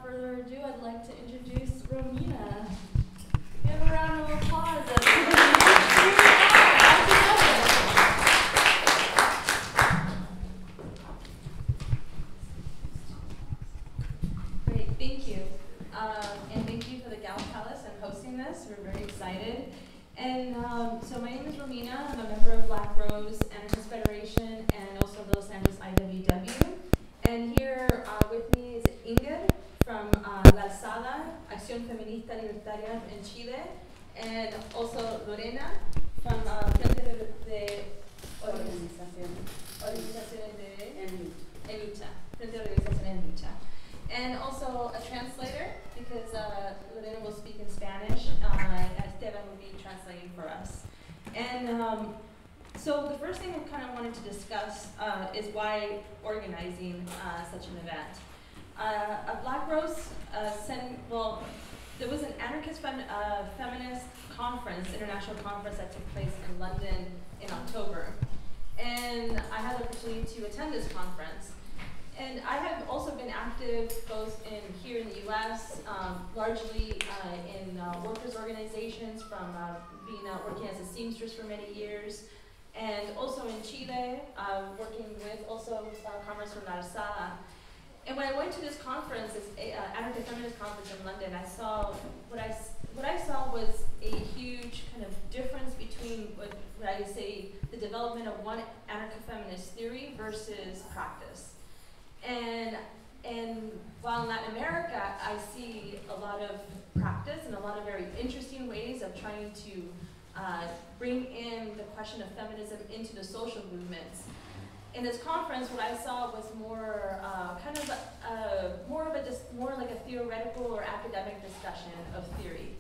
further ado, I'd like to introduce Romina. Give a round of applause. Great, thank you. And thank you for the Gal Palace and hosting this. We're very excited. And so my name is Romina. I'm a member of Black Rose, Anarchist Federation, and also the Los Angeles IWW. And here with me is Ingrid from Alzada, Acción Feminista, Libertaria in Chile, and also Lorena from Frente de Organizaciones de EnLucha, Frente de Organizaciones EnLucha. And also a translator, because Lorena will speak in Spanish, and Esteban will be translating for us. And so the first thing I kind of wanted to discuss is why organizing such an event. Black Rose there was an Anarchist Feminist conference, international conference that took place in London in October. And I had the opportunity to attend this conference. And I have also been active both here in the US, largely in workers' organizations, from working as a seamstress for many years, and also in Chile, working with also commerce from Alzada. And when I went to this conference, this Anarcha-Feminist conference in London, I saw what I saw was a huge kind of difference between what I would say the development of one Anarcha-Feminist theory versus practice. And while in Latin America, I see a lot of practice and a lot of very interesting ways of trying to bring in the question of feminism into the social movements. In this conference, what I saw was more more like a theoretical or academic discussion of theory,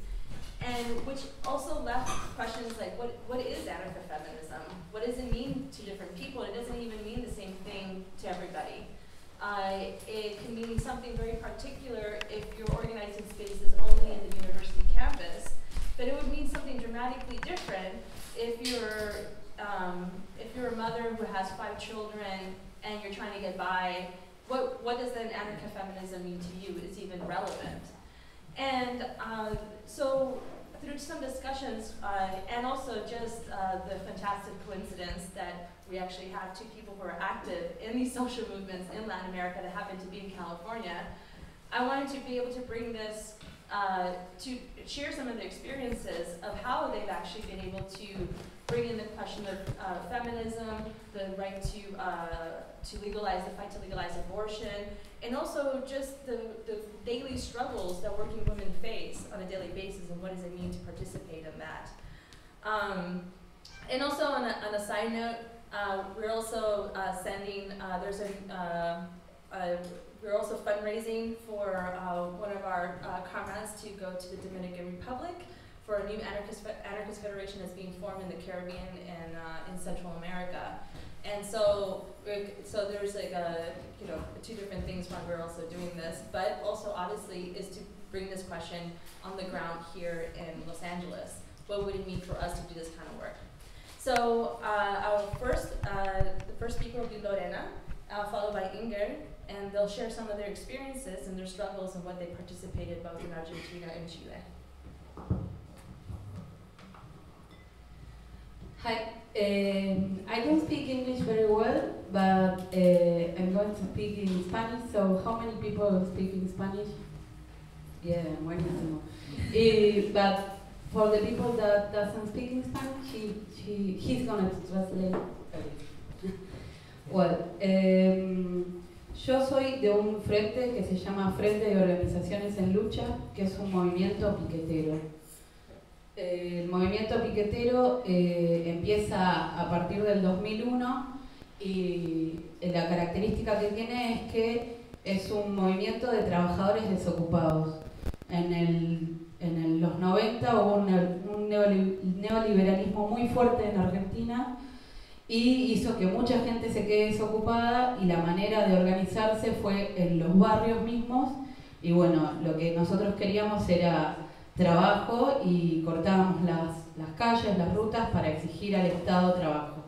and which also left questions like, what is Anarcha-feminism? What does it mean to different people? It doesn't even mean the same thing to everybody. It can mean something very particular if your organizing space is only in the university campus, but it would mean something dramatically different if you're a mother who has 5 children and you're trying to get by. What does then Anarcha-feminism mean to you is even relevant. And so through some discussions and also just the fantastic coincidence that we actually have 2 people who are active in these social movements in Latin America that happen to be in California, I wanted to be able to bring this to share some of the experiences of how they've actually been able to bring in the question of feminism, the right to fight to legalize abortion, and also just the daily struggles that working women face on a daily basis, and what does it mean to participate in that. And also on a side note, we're also we're also fundraising for one of our comrades to go to the Dominican Republic for a new Anarchist Federation that's being formed in the Caribbean and in Central America. And so there's like 2 different things why we're also doing this, but also obviously is to bring this question on the ground here in Los Angeles. What would it mean for us to do this kind of work? So the first speaker will be Lorena, followed by Ingrid, and they'll share some of their experiences and their struggles and what they participated both in Argentina and Chile. Hi, I don't speak English very well, but I'm going to speak in Spanish, so how many people speak in Spanish? Yeah, buenísimo. But for the people that doesn't speak in Spanish, he's going to translate. Well, yo soy de un frente que se llama Frente de Organizaciones en Lucha, que es un movimiento piquetero. El movimiento piquetero empieza a partir del 2001 y la característica que tiene es que es un movimiento de trabajadores desocupados. En los 90 hubo un neoliberalismo muy fuerte en Argentina y hizo que mucha gente se quede desocupada, y la manera de organizarse fue en los barrios mismos, y bueno, lo que nosotros queríamos era trabajo y cortábamos las calles, las rutas para exigir al Estado trabajo.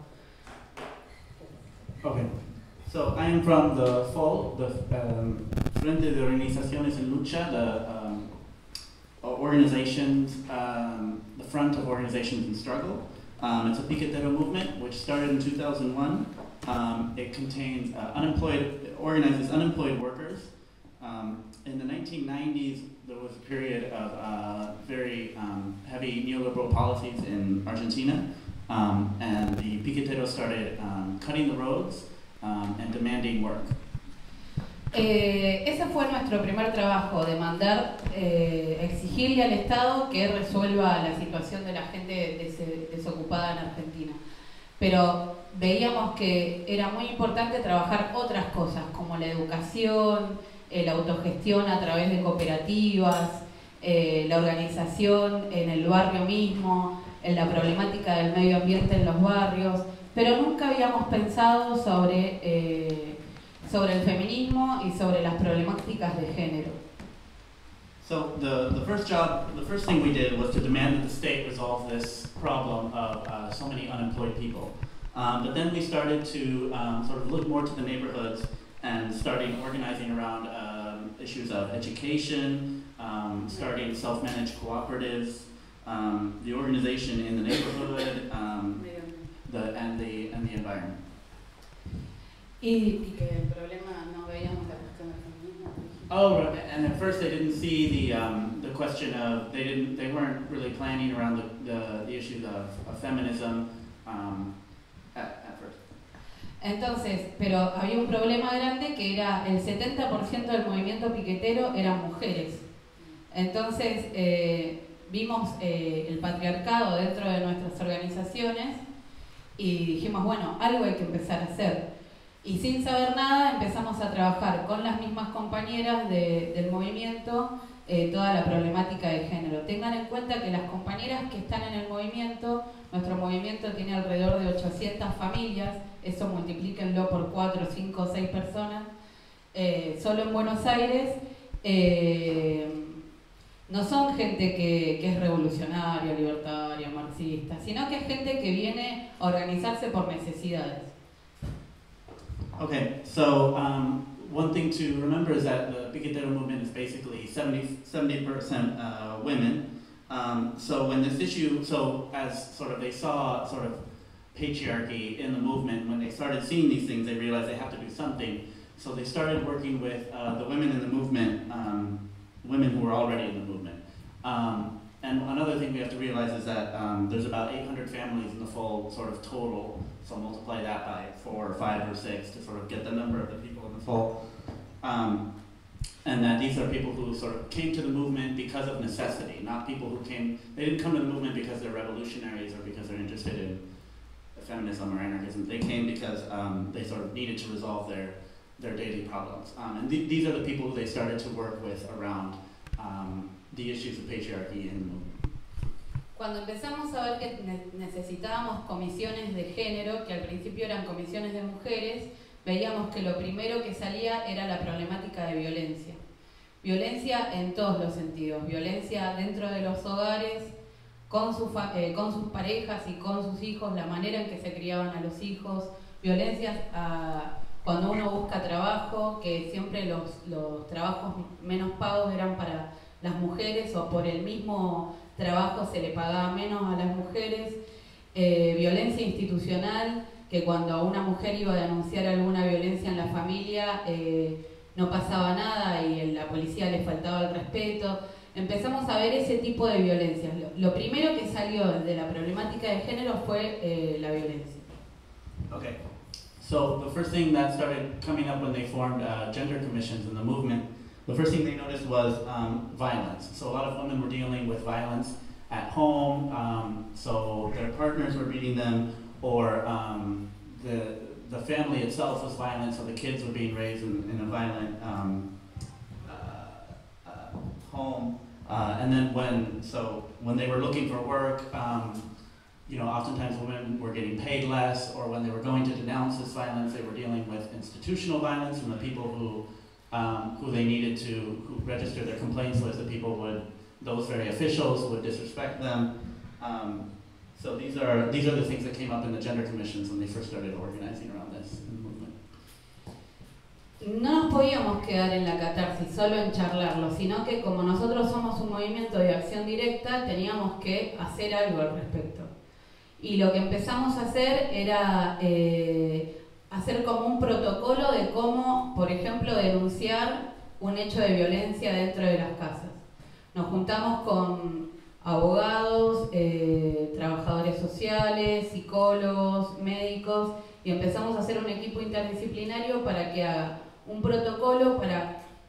Okay, So I am from the FOL, the Frente, DeOrganizaciones, EnLucha, the organizations, the front of organizations in struggle. It's a piquetero movement which started in 2001. It contains it organizes unemployed workers. In the 1990s, there was a period of very heavy neoliberal policies in Argentina, and the piqueteros started cutting the roads and demanding work. Ese fue nuestro primer trabajo, demandar, exigirle al Estado que resuelva la situación de la gente desocupada en Argentina. Pero veíamos que era muy importante trabajar otras cosas, como la educación, la autogestión a través de cooperativas, la organización en el barrio mismo, en la problemática del medio ambiente en los barrios, pero nunca habíamos pensado sobre el feminismo y sobre las problemáticas de género. So the first thing we did was to demand that the state resolve this problem of so many unemployed people. But then we started to sort of look more to the neighborhoods and starting organizing around issues of education, starting self-managed cooperatives, the organization in the neighborhood, and the environment. Y que el problema no veíamos la cuestión del feminismo. Oh, right. And at first they didn't see the question of they weren't really planning around the issues of feminism at first. Entonces, pero había un problema grande que era el 70% del movimiento piquetero eran mujeres. Entonces vimos el patriarcado dentro de nuestras organizaciones y dijimos, bueno, algo hay que empezar a hacer. Y sin saber nada empezamos a trabajar con las mismas compañeras del movimiento toda la problemática de género. Tengan en cuenta que las compañeras que están en el movimiento, nuestro movimiento tiene alrededor de 800 familias, eso multiplíquenlo por 4, 5, 6 personas, solo en Buenos Aires. No son gente que es revolucionaria, libertaria, marxista, sino que es gente que viene a organizarse por necesidades. Okay, so one thing to remember is that the piquetero movement is basically 70% women. So when this issue, as sort of they saw sort of patriarchy in the movement, when they started seeing these things, they realized they have to do something. So they started working with the women in the movement, women who were already in the movement. And another thing we have to realize is that there's about 800 families in the full sort of total, so multiply that by 4 or 5 or 6 to sort of get the number of the people in the full. And that these are people who sort of came to the movement because of necessity, not people who they didn't come to the movement because they're revolutionaries or because they're interested in feminism or anarchism. They came because they sort of needed to resolve their daily problems. And these are the people who they started to work with around the issues of patriarchy in the movement. Cuando empezamos a ver que necesitábamos comisiones de género, que al principio eran comisiones de mujeres, veíamos que lo primero que salía era la problemática de violencia. Violencia en todos los sentidos, violencia dentro de los hogares, con sus parejas y con sus hijos, la manera en que se criaban a los hijos, violencias cuando uno busca trabajo, que siempre los trabajos menos pagos eran para las mujeres o por el mismo trabajo se le pagaba menos a las mujeres, violencia institucional, que cuando a una mujer iba a denunciar alguna violencia en la familia no pasaba nada y a la policía le faltaba el respeto. Empezamos a ver ese tipo de violencias. Lo primero que salió de la problemática de género fue la violencia. Okay, so the first thing that started coming up when they formed gender commissions in the movement, the first thing they noticed was violence. So a lot of women were dealing with violence at home, so their partners were beating them, or the family itself was violent, so the kids were being raised in a violent home. And then when they were looking for work, oftentimes women were getting paid less, or when they were going to denounce this violence, they were dealing with institutional violence, and the people who they needed who registered their complaints with, those very officials would disrespect them. So these are the things that came up in the gender commissions when they first started organizing around this in the movement. no nos podíamos quedar en la catarsis, solo en charlarlo, sino que como nosotros somos un movimiento de acción directa, teníamos que hacer algo al respecto. Y lo que empezamos a hacer era hacer como un protocolo de cómo, por ejemplo, denunciar un hecho de violencia dentro de las casas. Nos juntamos con abogados, trabajadores sociales, psicólogos, médicos, y empezamos a hacer un equipo interdisciplinario para que haga un protocolo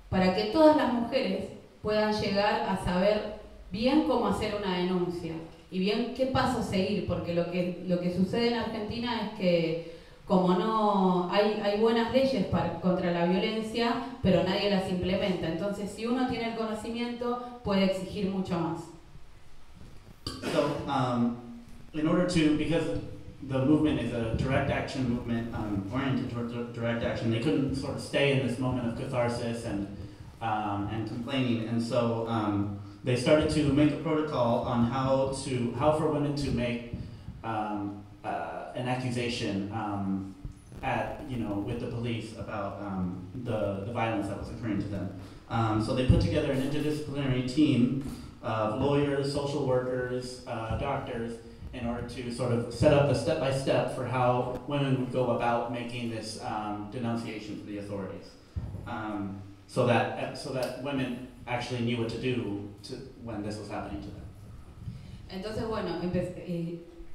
para que todas las mujeres puedan llegar a saber bien cómo hacer una denuncia y bien qué paso seguir, porque lo que sucede en Argentina es que como no hay buenas leyes contra la violencia, pero nadie las implementa. Entonces, si uno tiene el conocimiento, puede exigir mucho más. So, in order to, because the movement is a direct action movement oriented toward direct action, they couldn't sort of stay in this moment of catharsis and complaining, and so they started to make a protocol on how for women to make an accusation with the police about the violence that was occurring to them. So they put together an interdisciplinary team of lawyers, social workers, doctors, in order to sort of set up the step-by-step for how women would go about making this denunciation to the authorities, so that women actually knew what to do when this was happening to them. Entonces, bueno,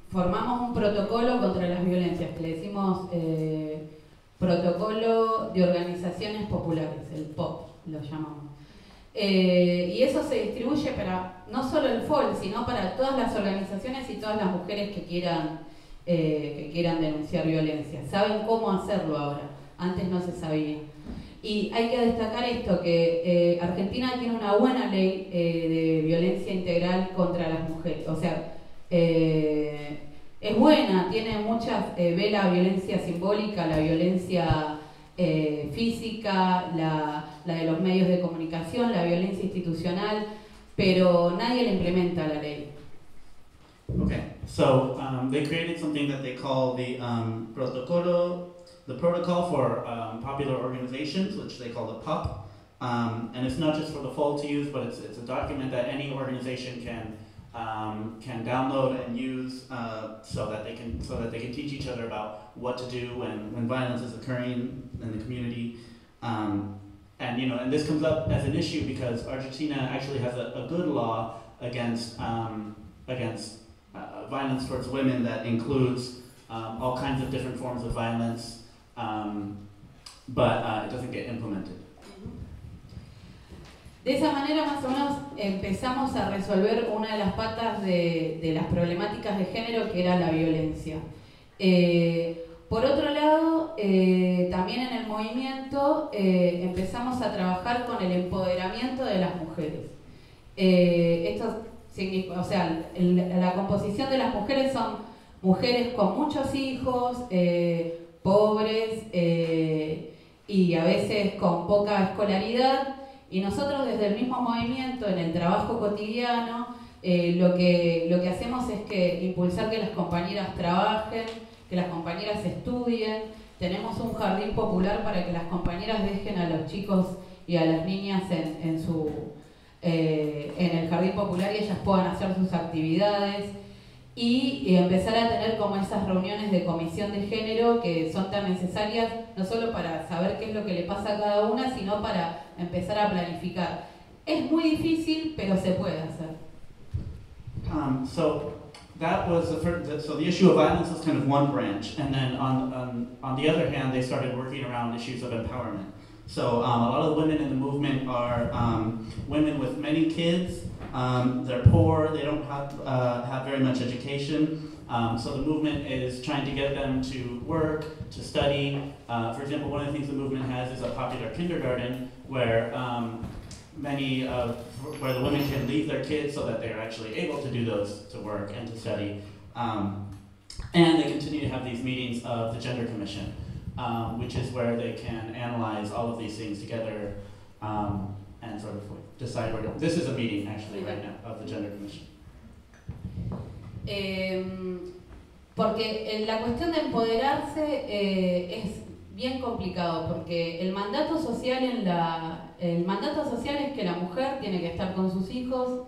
formamos un protocolo contra las violencias, que le decimos Protocolo de Organizaciones Populares, el POP lo llamamos. Y eso se distribuye para no solo el FOL, sino para todas las organizaciones y todas las mujeres que quieran denunciar violencia. Saben cómo hacerlo ahora, antes no se sabía. Y hay que destacar esto, que Argentina tiene una buena ley de violencia integral contra las mujeres. O sea, es buena, tiene muchas, ve la violencia simbólica, la violencia física, la de los medios de comunicación, la violencia institucional, pero nadie le implementa la ley. Okay, so they created something that they call the protocol for popular organizations, which they call the PUP, and it's not just for the FOL to use, but it's a document that any organization can download and use so that they can teach each other about what to do when violence is occurring in the community. And this comes up as an issue because Argentina actually has a good law against violence towards women that includes all kinds of different forms of violence, but it doesn't get implemented. De esa manera, más o menos, empezamos a resolver una de las patas de las problemáticas de género, que era la violencia. Por otro lado, también en el movimiento empezamos a trabajar con el empoderamiento de las mujeres. Esto significa, o sea, la composición de las mujeres son mujeres con muchos hijos, pobres y a veces con poca escolaridad. Y nosotros desde el mismo movimiento, en el trabajo cotidiano, lo que hacemos es que impulsar que las compañeras trabajen, que las compañeras estudien. Tenemos un jardín popular para que las compañeras dejen a los chicos y a las niñas en el jardín popular y ellas puedan hacer sus actividades. Y empezar a tener como esas reuniones de comisión de género que son tan necesarias, no solo para saber qué es lo que le pasa a cada una, sino para empezar a planificar. Es muy difícil, pero se puede hacer. So that was the first. So the issue of violence was kind of one branch, and then on the other hand, they started working around issues of empowerment. So a lot of the women in the movement are women with many kids. They're poor, they don't have very much education, so the movement is trying to get them to work, to study. For example, one of the things the movement has is a popular kindergarten where where the women can leave their kids so that they're actually able to do to work and to study. And they continue to have these meetings of the Gender Commission, which is where they can analyze all of these things together and sort of decide where to. This is a meeting actually right now of the Gender Commission. Porque la cuestión de empoderarse es bien complicado, porque el mandato social es que la mujer tiene que estar con sus hijos,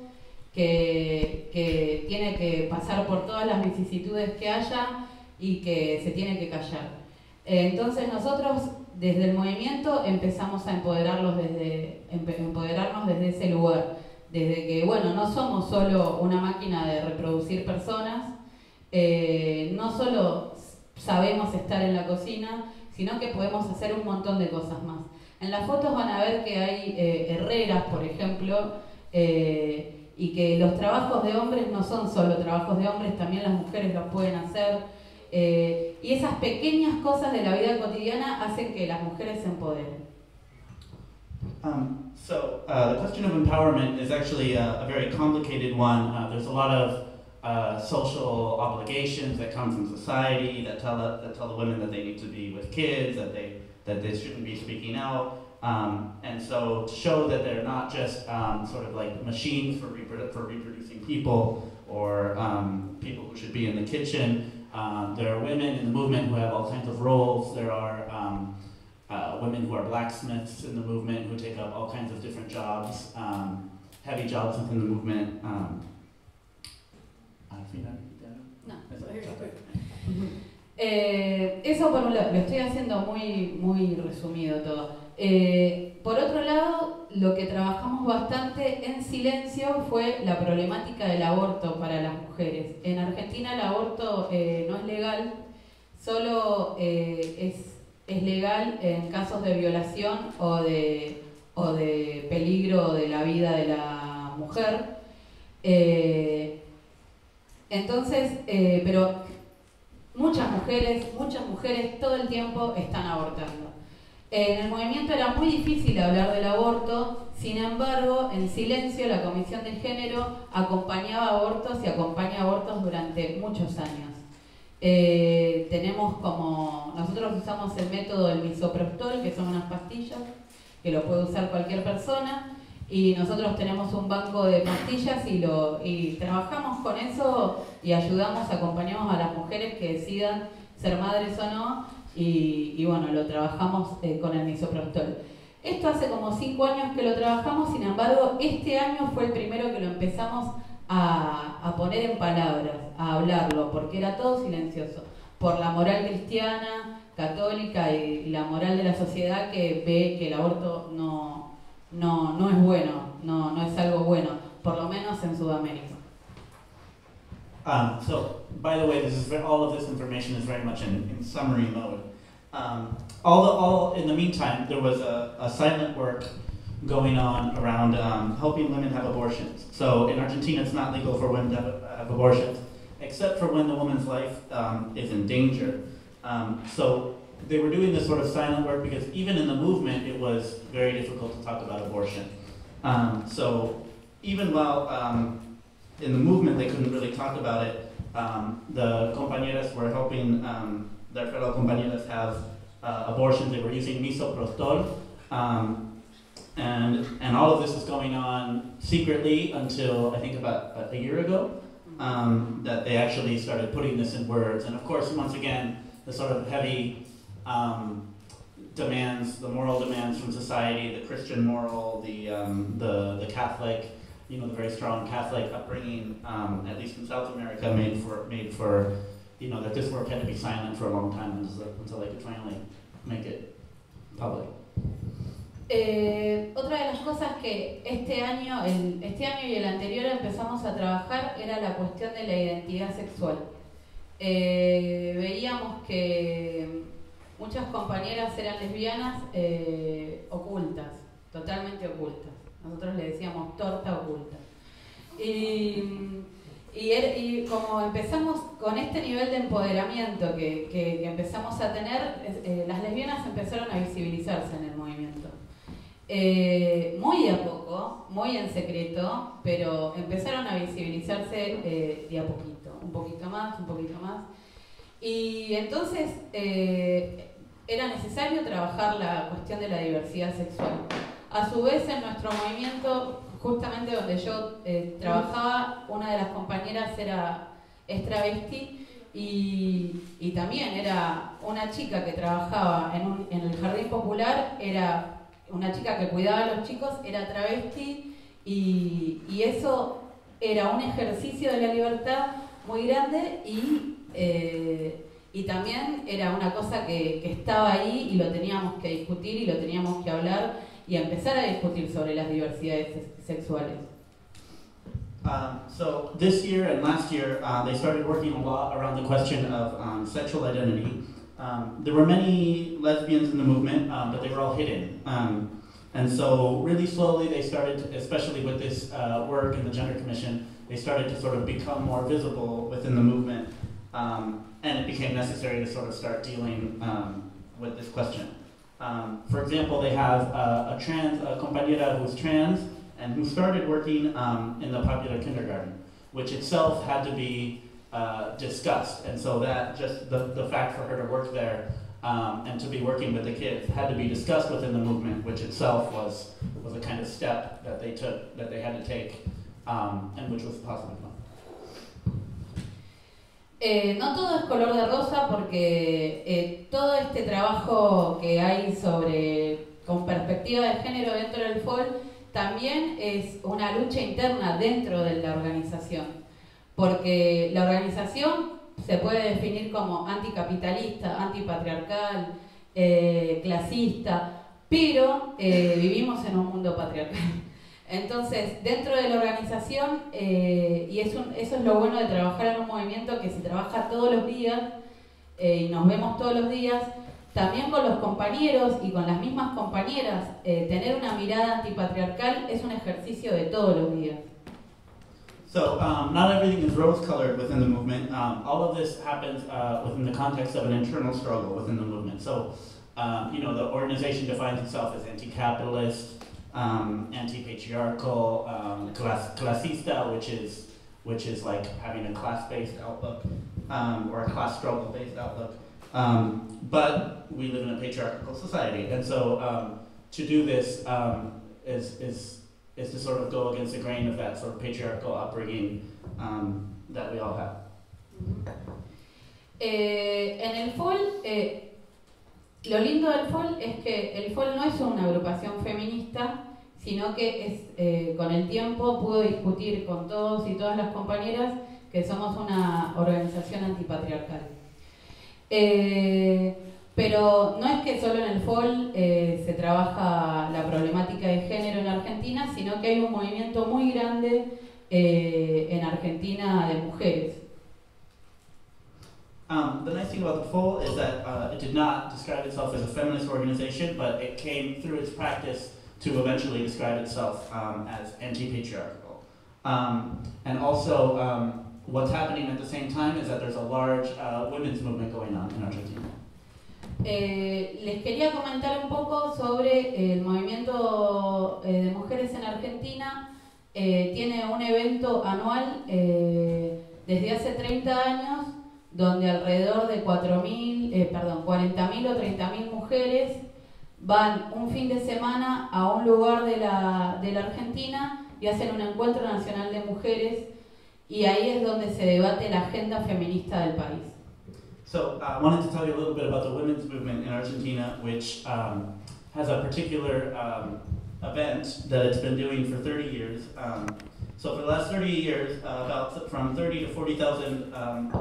que tiene que pasar por todas las vicisitudes que haya y que se tiene que callar. Entonces nosotros desde el movimiento empezamos a empoderarnos desde ese lugar, desde que, bueno, no somos solo una máquina de reproducir personas, no solo sabemos estar en la cocina, sino que podemos hacer un montón de cosas más. En las fotos van a ver que hay herreras, por ejemplo, y que los trabajos de hombres no son solo trabajos de hombres, también las mujeres los pueden hacer. Y esas pequeñas cosas de la vida cotidiana hacen que las mujeres se empoderen. The question of empowerment is actually a very complicated one. There's a lot of social obligations that come from society that tell the women that they need to be with kids, that they shouldn't be speaking out, and so to show that they're not just sort of like machines for reproducing people or people who should be in the kitchen. There are women in the movement who have all kinds of roles. There are women who are blacksmiths in the movement who take up all kinds of different jobs, heavy jobs within the movement. Eso por un lado, lo estoy haciendo muy resumido todo. Por otro lado, lo que trabajamos bastante en silencio fue la problemática del aborto para las mujeres. En Argentina el aborto no es legal, solo es legal en casos de violación o de peligro de la vida de la mujer. Entonces, pero muchas mujeres todo el tiempo están abortando. En el movimiento era muy difícil hablar del aborto, sin embargo, en silencio la Comisión de Género acompañaba abortos y acompaña abortos durante muchos años. Nosotros usamos el método del misoprostol, que son unas pastillas que lo puede usar cualquier persona, y nosotros tenemos un banco de pastillas y trabajamos con eso y acompañamos a las mujeres que decidan ser madres o no, y bueno, lo trabajamos con el misoprostol. Esto hace como 5 años que lo trabajamos, sin embargo, este año fue el primero que lo empezamos a poner en palabras, a hablarlo, porque era todo silencioso, por la moral cristiana, católica y la moral de la sociedad que ve que el aborto no es bueno, no es algo bueno, por lo menos en Sudamérica. So, by the way, all of this information is very much in summary mode. In the meantime, there was a silent work going on around helping women have abortions. So in Argentina, it's not legal for women to have abortions, except for when the woman's life is in danger. So they were doing this sort of silent work because even in the movement, it was very difficult to talk about abortion. So even while in the movement, they couldn't really talk about it. The compañeras were helping their fellow compañeras have abortions. They were using misoprostol. And all of this was going on secretly until I think about a year ago, that they actually started putting this in words. And of course, once again, the sort of heavy demands, the moral demands from society, the Christian moral, the Catholic, the very strong Catholic upbringing, at least in South America, made for that this work had to be silent for a long time until they could finally make it public. Otra de las cosas que este año y el anterior empezamos a trabajar era la cuestión de la identidad sexual. Veíamos que muchas compañeras eran lesbianas ocultas, totalmente ocultas. Nosotros le decíamos torta oculta. Y como empezamos con este nivel de empoderamiento que empezamos a tener, las lesbianas empezaron a visibilizarse en el movimiento. Muy de a poco, muy en secreto, pero empezaron a visibilizarse de a poquito, un poquito más. Y entonces era necesario trabajar la cuestión de la diversidad sexual. A su vez, en nuestro movimiento, justamente donde yo trabajaba, una de las compañeras es travesti y también era una chica que trabajaba en el jardín popular, era una chica que cuidaba a los chicos, era travesti y eso era un ejercicio de la libertad muy grande y también era una cosa que estaba ahí y lo teníamos que discutir y lo teníamos que hablar y empezar a discutir sobre las diversidades sexuales. So this year and last year, they started working a lot around the question of sexual identity. There were many lesbians in the movement, but they were all hidden. And so really slowly they started, especially with this work in the Gender Commission, they started to sort of become more visible within the movement. And it became necessary to sort of start dealing with this question. For example, they have a compañera who's trans, and who started working in the popular kindergarten, which itself had to be discussed. And so that just the fact for her to work there and to be working with the kids had to be discussed within the movement, which itself was a kind of step that they took, that they had to take, and which was a positive one. No todo es color de rosa porque todo este trabajo que hay con perspectiva de género dentro del FOL también es una lucha interna dentro de la organización, porque la organización se puede definir como anticapitalista, antipatriarcal, clasista, pero vivimos en un mundo patriarcal. Entonces, dentro de la organización, y eso es lo bueno de trabajar en un movimiento que se trabaja todos los días y nos vemos todos los días, también con los compañeros y con las mismas compañeras, tener una mirada antipatriarcal es un ejercicio de todos los días. So not everything is rose-colored within the movement. All of this happens within the context of an internal struggle within the movement. So, the organization defines itself as anti-capitalist, anti-patriarchal, clasista, which is like having a class-based outlook or a class struggle-based outlook. But we live in a patriarchal society, and so to do this is to sort of go against the grain of that sort of patriarchal upbringing that we all have. En el FOL, lo lindo del FOL es que el FOL no es una agrupación feminista, sino que con el tiempo pudo discutir con todos y todas las compañeras que somos una organización antipatriarcal. Pero no es que solo en el FOL se trabaja la problemática de género en Argentina, sino que hay un movimiento muy grande en Argentina de mujeres. The nice thing about the FOL is that it did not describe itself as a feminist organization, but it came through its practice to eventually describe itself as anti-patriarchal. And also, what's happening at the same time is that there's a large women's movement going on in Argentina. Les quería comentar un poco sobre el movimiento de mujeres en Argentina. Tiene un evento anual desde hace 30 años, donde alrededor de 40.000 o 30.000 mujeres van un fin de semana a un lugar de la Argentina y hacen un encuentro nacional de mujeres, y ahí es donde se debate la agenda feminista del país. So I wanted to tell you a little bit about the women's movement in Argentina, which has a particular event that it's been doing for 30 years. So for the last 30 years, from 30 to 40,000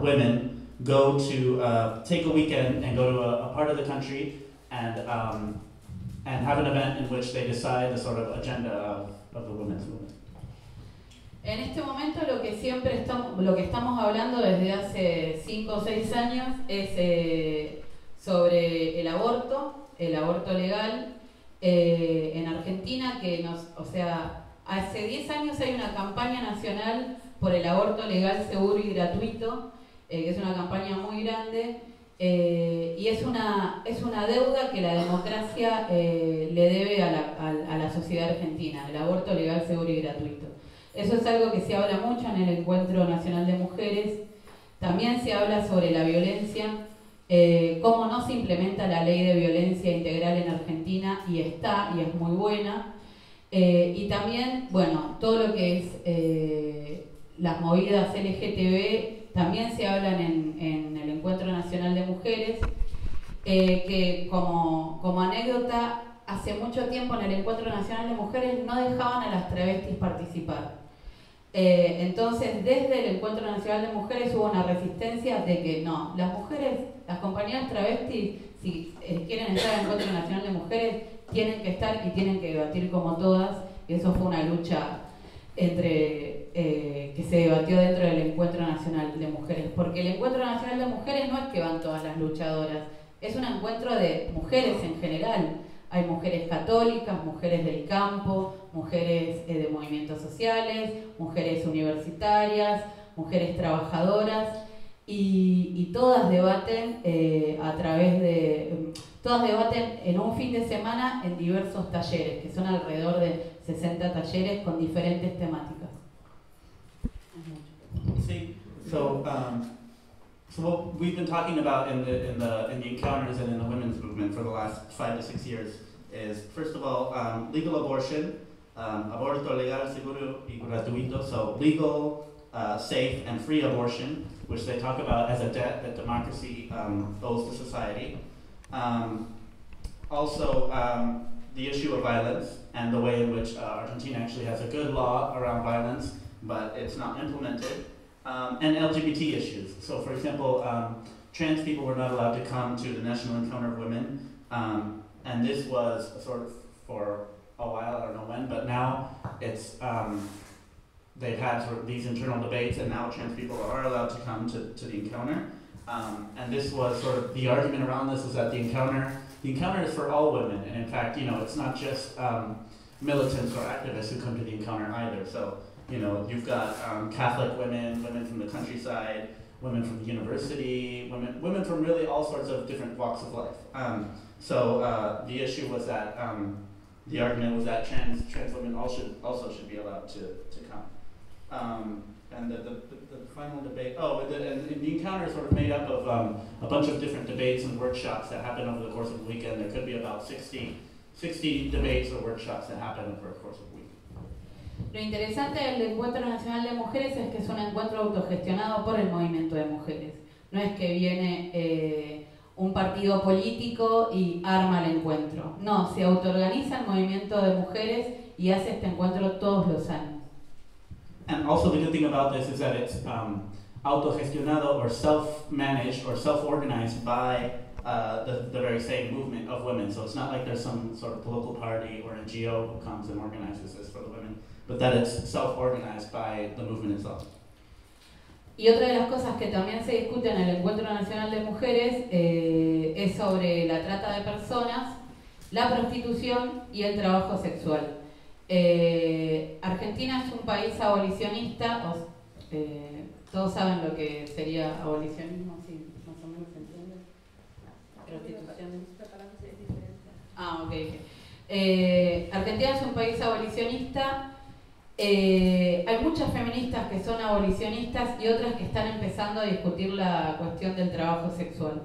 women go to take a weekend and go to a part of the country and have an event in which they decide the sort of agenda of the women's movement. En este momento lo que estamos hablando desde hace 5 o 6 años es sobre el aborto legal en Argentina, hace 10 años hay una campaña nacional por el aborto legal, seguro y gratuito, que es una campaña muy grande, y es una deuda que la democracia le debe a la sociedad argentina, el aborto legal, seguro y gratuito. Eso es algo que se habla mucho en el Encuentro Nacional de Mujeres. También se habla sobre la violencia, cómo no se implementa la ley de violencia integral en Argentina, y es muy buena. Y también, todo lo que es las movidas LGTB también se hablan en el Encuentro Nacional de Mujeres, que como anécdota, hace mucho tiempo en el Encuentro Nacional de Mujeres no dejaban a las travestis participar. Entonces, desde el Encuentro Nacional de Mujeres hubo una resistencia de que no, las mujeres, las compañeras travestis, si quieren estar en el Encuentro Nacional de Mujeres, tienen que estar y tienen que debatir como todas, y eso fue una lucha que se debatió dentro del Encuentro Nacional de Mujeres, porque el Encuentro Nacional de Mujeres no es que van todas las luchadoras, es un encuentro de mujeres en general. Hay mujeres católicas, mujeres del campo, mujeres de movimientos sociales, mujeres universitarias, mujeres trabajadoras, y todas debaten todas debaten en un fin de semana en diversos talleres, que son alrededor de 60 talleres con diferentes temáticas. Sí, so what we've been talking about in the encounters and in the women's movement for the last 5 to 6 years is, first of all, legal abortion, aborto legal, seguro y gratuito, so legal, safe, and free abortion, which they talk about as a debt that democracy owes to society. Also, the issue of violence and the way in which Argentina actually has a good law around violence, but it's not implemented. And LGBT issues. So, for example, trans people were not allowed to come to the National Encounter of Women, and this was sort of for a while, I don't know when, but now it's, they've had sort of these internal debates, and now trans people are allowed to come to the encounter. And this was sort of the argument around this is that the encounter is for all women, and in fact, you know, it's not just militants or activists who come to the encounter either. So, you know, you've got Catholic women, women from the countryside, women from the university, women from really all sorts of different walks of life. So the issue was that the argument was that trans women also should be allowed to come. And the final debate, and the encounter is sort of made up of a bunch of different debates and workshops that happen over the course of the weekend. There could be about 60 debates or workshops that happen over the course of the week. Lo interesante del Encuentro Nacional de Mujeres es que es un encuentro autogestionado por el movimiento de mujeres. No es que viene un partido político y arma el encuentro. No, se autoorganiza el movimiento de mujeres y hace este encuentro todos los años. And also the good thing about this is that it's autogestionado or self-managed or self-organized by the very same movement of women. So it's not like there's some sort of political party or NGO who comes and organizes this for the women, but that it's self-organized by the movement itself. Y otra de las cosas que también se discute en el Encuentro Nacional de Mujeres es sobre la trata de personas, la prostitución y el trabajo sexual. Argentina es un país abolicionista, todos saben lo que sería abolicionismo, sí, más o menos se entiende. Prostitución. Argentina es un país abolicionista. Hay muchas feministas que son abolicionistas y otras que están empezando a discutir la cuestión del trabajo sexual.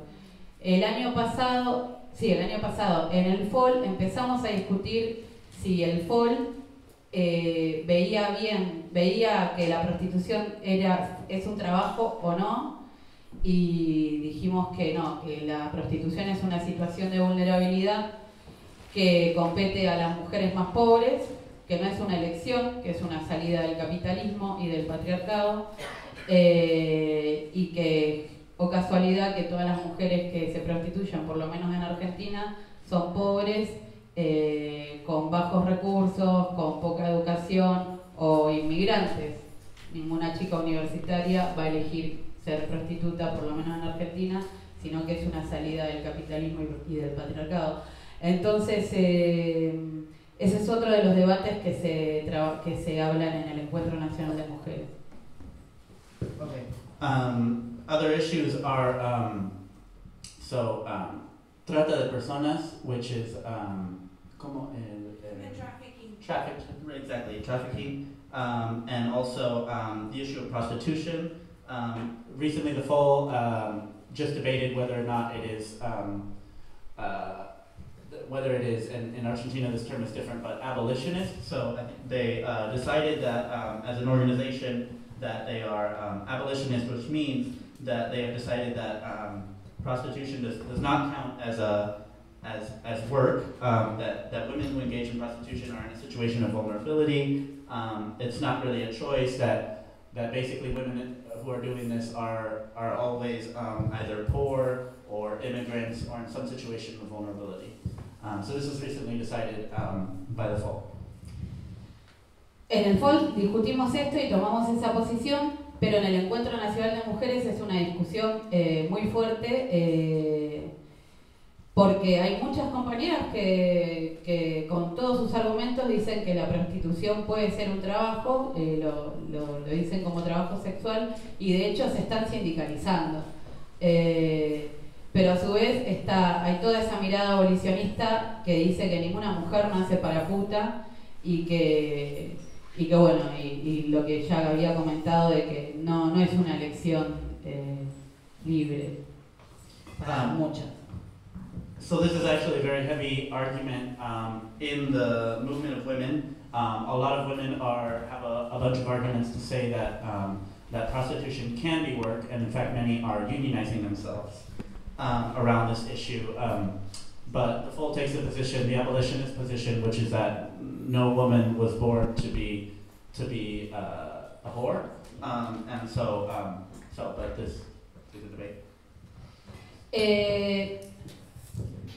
El año pasado, en el FOL empezamos a discutir si el FOL veía que la prostitución es un trabajo o no, y dijimos que no, que la prostitución es una situación de vulnerabilidad que compete a las mujeres más pobres, que no es una elección, que es una salida del capitalismo y del patriarcado, y que, o casualidad, que todas las mujeres que se prostituyen, por lo menos en Argentina, son pobres, con bajos recursos, con poca educación o inmigrantes. Ninguna chica universitaria va a elegir ser prostituta, por lo menos en Argentina, sino que es una salida del capitalismo y del patriarcado. Entonces, ese es otro de los debates que se hablan en el Encuentro Nacional de Mujeres. Okay. Other issues are trata de personas, which is trafficking, and also the issue of prostitution. Recently, the FOL just debated whether or not it is. Whether it is, in Argentina this term is different, but abolitionist. So I think they decided that as an organization that they are abolitionists, which means that they have decided that prostitution does not count as work, that women who engage in prostitution are in a situation of vulnerability. It's not really a choice, that basically women who are doing this are always either poor or immigrants or in some situation of vulnerability. So this was recently decided by the FOL. En el FOL discutimos esto y tomamos esa posición, pero en el Encuentro Nacional de Mujeres es una discusión muy fuerte, porque hay muchas compañeras que con todos sus argumentos dicen que la prostitución puede ser un trabajo, lo dicen como trabajo sexual, y de hecho se están sindicalizando. Pero a su vez hay toda esa mirada abolicionista que dice que ninguna mujer nace para puta y que bueno, y lo que ya había comentado de que no es una elección libre para muchas. So this is actually a very heavy argument in the movement of women. A lot of women have a bunch of arguments to say that that prostitution can be work, and in fact many are unionizing themselves around this issue. But the FOL takes the position, the abolitionist position, which is that no woman was born to be a whore, and but this is a debate.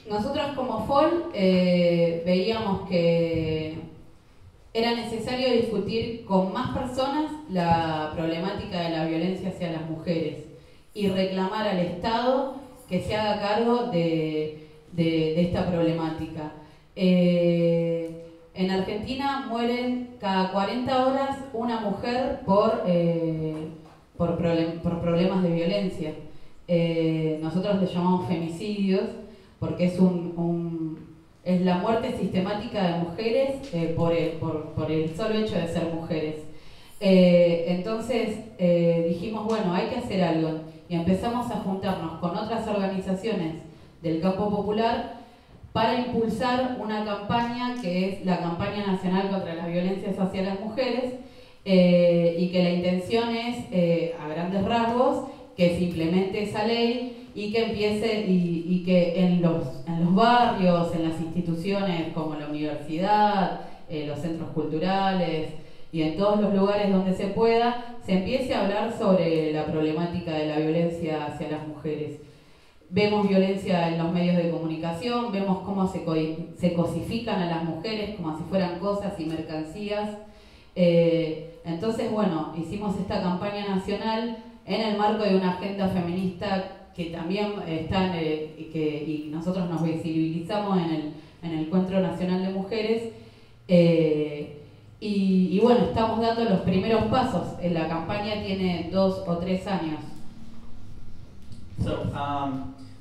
Nosotros como FOL veíamos que era necesario discutir con más personas la problemática de la violencia hacia las mujeres y reclamar al Estado que se haga cargo de esta problemática. En Argentina mueren cada 40 horas una mujer por problemas de violencia. Nosotros le llamamos femicidios porque es la muerte sistemática de mujeres por el solo hecho de ser mujeres. Entonces dijimos, bueno, hay que hacer algo, y empezamos a juntarnos con otras organizaciones del campo popular para impulsar una campaña que es la campaña nacional contra las violencias hacia las mujeres, y que la intención es, a grandes rasgos, que se implemente esa ley y que empiece y que en los barrios, en las instituciones como la universidad, los centros culturales y en todos los lugares donde se pueda, se empiece a hablar sobre la problemática de la violencia hacia las mujeres. Vemos violencia en los medios de comunicación, vemos cómo se cosifican a las mujeres como si fueran cosas y mercancías. Entonces, bueno, hicimos esta campaña nacional en el marco de una agenda feminista que también está y nosotros nos visibilizamos en el Encuentro Nacional de Mujeres, y bueno, estamos dando los primeros pasos. La campaña tiene 2 o 3 años. So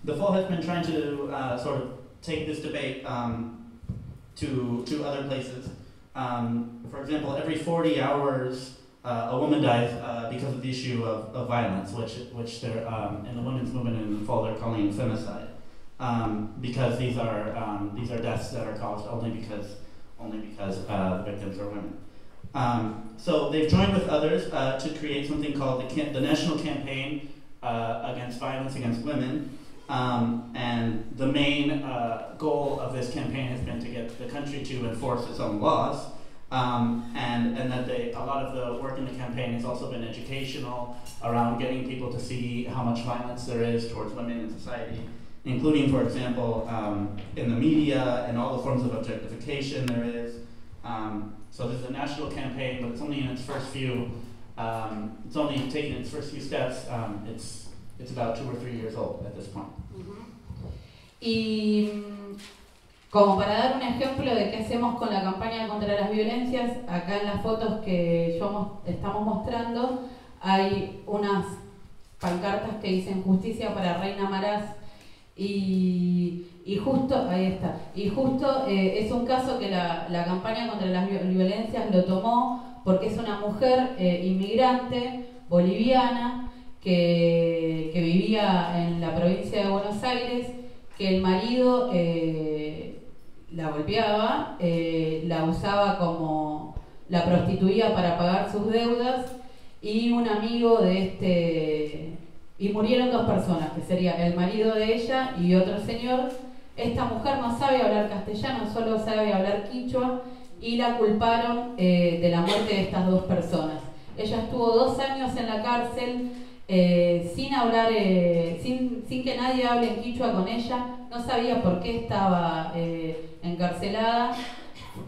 the FOL has been trying to sort of take this debate to other places. For example, every 40 hours a woman dies because of the issue of violence, which they're in the women's movement and in the FOL they're calling femicide, because these are deaths that are caused only because the victims are women. So they've joined with others to create something called the National Campaign Against Violence Against Women, and the main goal of this campaign has been to get the country to enforce its own laws. And that a lot of the work in the campaign has also been educational, around getting people to see how much violence there is towards women in society, including, for example, in the media and all the forms of objectification there is. So there's a national campaign, but it's only in its first few, it's only taken its first few steps. It's about 2 or 3 years old at this point. Y como para dar un ejemplo de qué hacemos con la campaña contra las violencias, acá en las fotos que estamos mostrando hay unas pancartas que dicen justicia para Reina Maraz, y justo, ahí está, y justo es un caso que la campaña contra las violencias lo tomó porque es una mujer inmigrante boliviana que vivía en la provincia de Buenos Aires, que el marido la golpeaba, la usaba la prostituía para pagar sus deudas, y un amigo de y murieron 2 personas, que sería el marido de ella y otro señor. Esta mujer no sabe hablar castellano, solo sabe hablar quichua, y la culparon de la muerte de estas 2 personas. Ella estuvo 2 años en la cárcel sin hablar, sin que nadie hable en quichua con ella, no sabía por qué estaba encarcelada.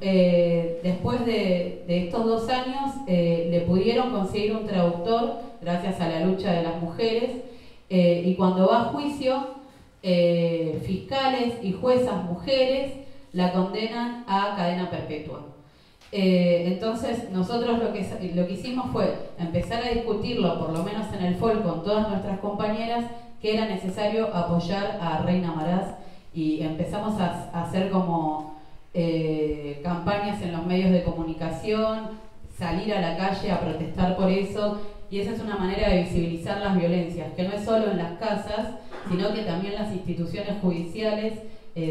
Después de estos 2 años le pudieron conseguir un traductor gracias a la lucha de las mujeres, y cuando va a juicio, fiscales y juezas mujeres la condenan a cadena perpetua. Entonces nosotros lo que hicimos fue empezar a discutirlo, por lo menos en el FOL, con todas nuestras compañeras, que era necesario apoyar a Reina Maraz, y empezamos a hacer como campañas en los medios de comunicación, salir a la calle a protestar por eso, y esa es una manera de visibilizar las violencias, que no es solo en las casas, sino que también las instituciones judiciales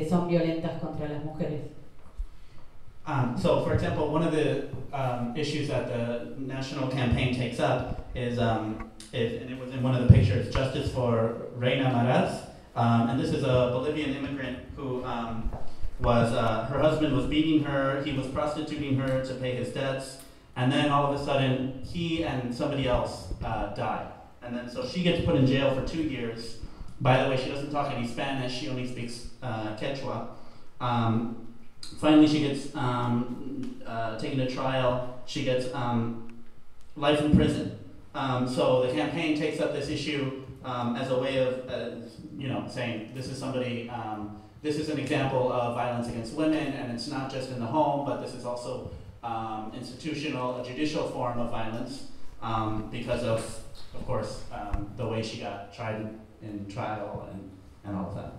son violentas contra las mujeres. So, for example, one of the issues that the national campaign takes up is, and it was in one of the pictures, justice for Reina Maraz. And this is a Bolivian immigrant who her husband was beating her, he was prostituting her to pay his debts, and then all of a sudden, he and somebody else died. And then so she gets put in jail for 2 years. By the way, she doesn't talk any Spanish, she only speaks Quechua. Finally, she gets taken to trial. She gets life in prison. So the campaign takes up this issue as a way of, saying this is somebody, this is an example of violence against women, and it's not just in the home, but this is also institutional, a judicial form of violence because of course, the way she got tried in trial and all of that.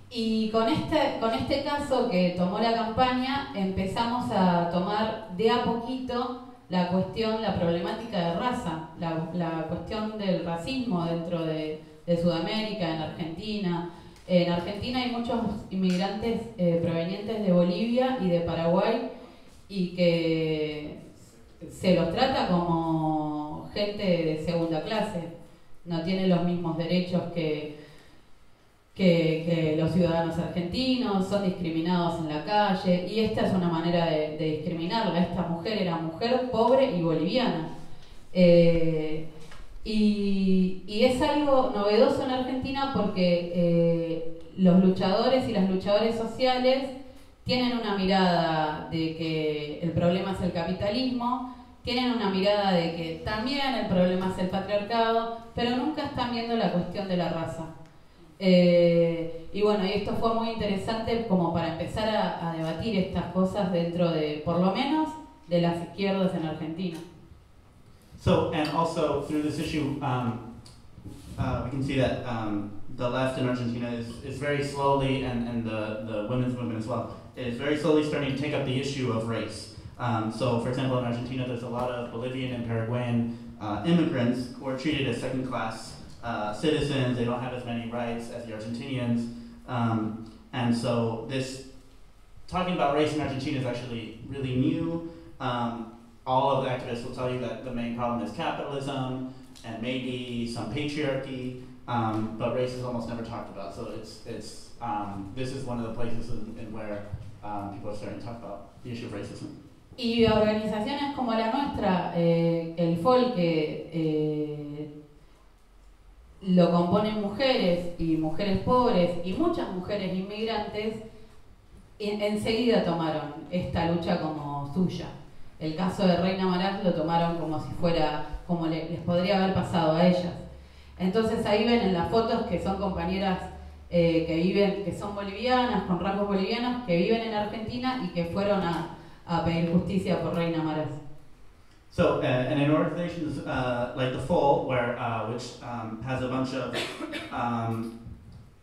Y con este caso que tomó la campaña, empezamos a tomar de a poquito la problemática de raza, la cuestión del racismo dentro de Sudamérica, en Argentina. En Argentina hay muchos inmigrantes provenientes de Bolivia y de Paraguay, y que se los trata como gente de segunda clase, no tienen los mismos derechos que los ciudadanos argentinos, son discriminados en la calle, y esta es una manera de discriminarla. Esta mujer era mujer pobre y boliviana, y es algo novedoso en Argentina porque los luchadores y las luchadoras sociales tienen una mirada de que el problema es el capitalismo, tienen una mirada de que también el problema es el patriarcado, pero nunca están viendo la cuestión de la raza. Y bueno, y esto fue muy interesante como para empezar a debatir estas cosas dentro de, por lo menos, de las izquierdas en Argentina. So, and also through this issue, we can see that the left in Argentina is very slowly, and the women's movement as well, is very slowly starting to take up the issue of race. So, for example, in Argentina, there's a lot of Bolivian and Paraguayan immigrants who are treated as second-class citizens. They don't have as many rights as the Argentinians, and so talking about race in Argentina is actually really new. All of the activists will tell you that the main problem is capitalism and maybe some patriarchy, but race is almost never talked about. So this is one of the places in where people are starting to talk about the issue of racism. Y organizaciones como la nuestra, el FOL, que lo componen mujeres y mujeres pobres y muchas mujeres inmigrantes, enseguida tomaron esta lucha como suya. El caso de Reina Maraz lo tomaron como si fuera, como les podría haber pasado a ellas. Entonces ahí ven en las fotos que son compañeras que son bolivianas, con rasgos bolivianos, que viven en Argentina y que fueron a pedir justicia por Reina Maraz. So, and in organizations like the FOL, which has a bunch of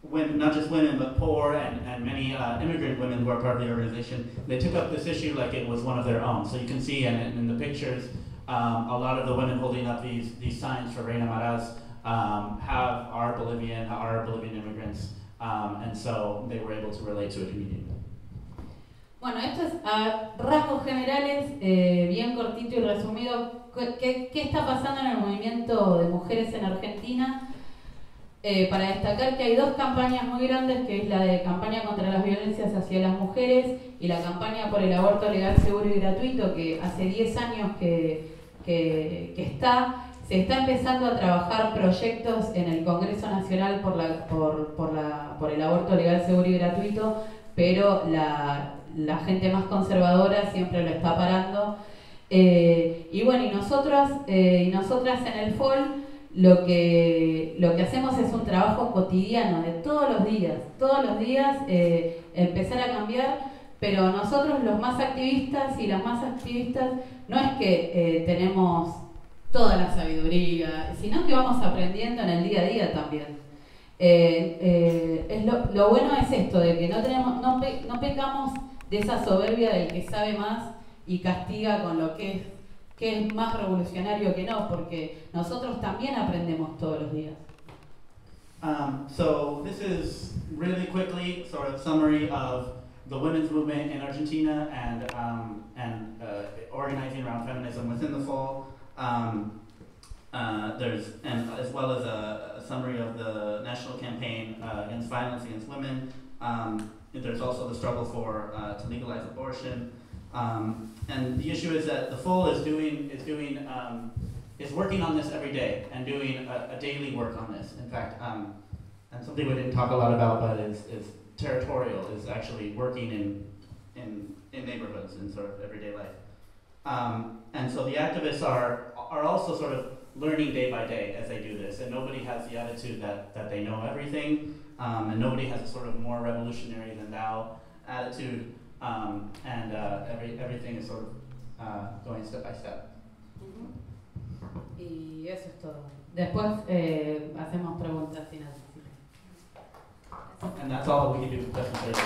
women, not just women, but poor and many immigrant women who are part of the organization, they took up this issue like it was one of their own. So you can see in the pictures, a lot of the women holding up these signs for Reina Maraz are Bolivian immigrants, and so they were able to relate to it immediately. Bueno, esto es a rasgos generales, bien cortito y resumido, ¿qué está pasando en el movimiento de mujeres en Argentina? Para destacar que hay dos campañas muy grandes, que es la de campaña contra las violencias hacia las mujeres y la campaña por el aborto legal, seguro y gratuito, que hace 10 años que se está empezando a trabajar proyectos en el Congreso Nacional por el aborto legal, seguro y gratuito, pero la gente más conservadora siempre lo está parando. Y bueno, y nosotras en el FOL lo que hacemos es un trabajo cotidiano de todos los días empezar a cambiar, pero nosotros los más activistas y las más activistas no es que tenemos toda la sabiduría, sino que vamos aprendiendo en el día a día también. Lo bueno es esto, de que no pecamos de esa soberbia del que sabe más y castiga con lo que es más revolucionario que no, porque nosotros también aprendemos todos los días. So this is really quickly sort of summary of the women's movement in Argentina and organizing around feminism within the fall. As well as a summary of the national campaign against violence against women. There's also the struggle to legalize abortion. And the issue is that the FOL is working on this every day and doing a daily work on this. In fact, and something we didn't talk a lot about, but is territorial, is actually working in neighborhoods in sort of everyday life. And so the activists are also sort of learning day by day as they do this, and nobody has the attitude that they know everything, and nobody has a sort of more revolutionary than thou attitude. Everything is sort of going step by step. Y eso es todo. Después hacemos preguntas finales. And that's all we can do for presentation.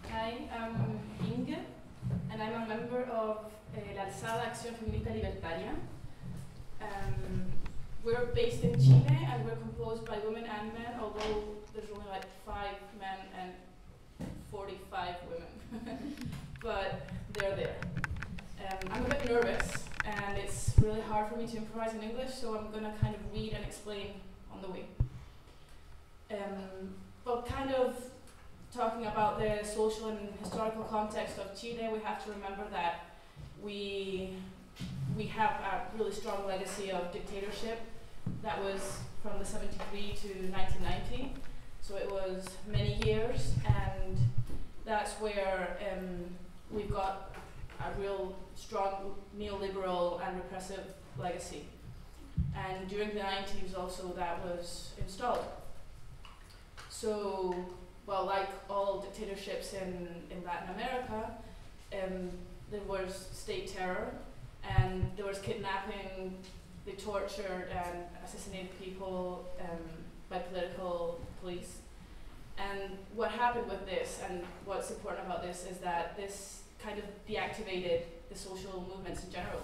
Hi, I'm Inge, and I'm a member of Alzada, Acción, Feminista, Libertaria. We're based in Chile, and we're composed by women and men, although there's only like 5 men and 45 women, but they're there. I'm a bit nervous, and it's really hard for me to improvise in English, so I'm going to kind of read and explain on the way. But kind of talking about the social and historical context of Chile, we have to remember that we have a really strong legacy of dictatorship that was from the 73 to 1990. So it was many years, and that's where we've got a real strong neoliberal and repressive legacy. And during the 90s also that was installed. So, well, like all dictatorships in Latin America, there was state terror, and there was kidnapping. They tortured and assassinated people by political police. And what happened with this, and what's important about this, is that this kind of deactivated the social movements in general.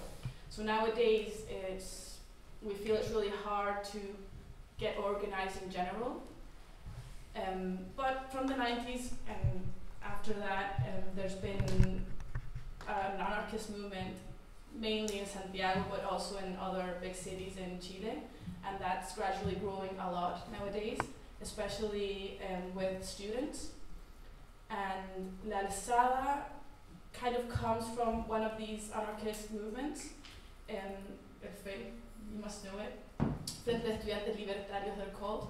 So nowadays, we feel it's really hard to get organized in general. But from the 90s and after that, there's been an anarchist movement, mainly in Santiago, but also in other big cities in Chile, and that's gradually growing a lot nowadays, especially with students. And La Alzada kind of comes from one of these anarchist movements, you must know it, Frente, Libertarios they're called,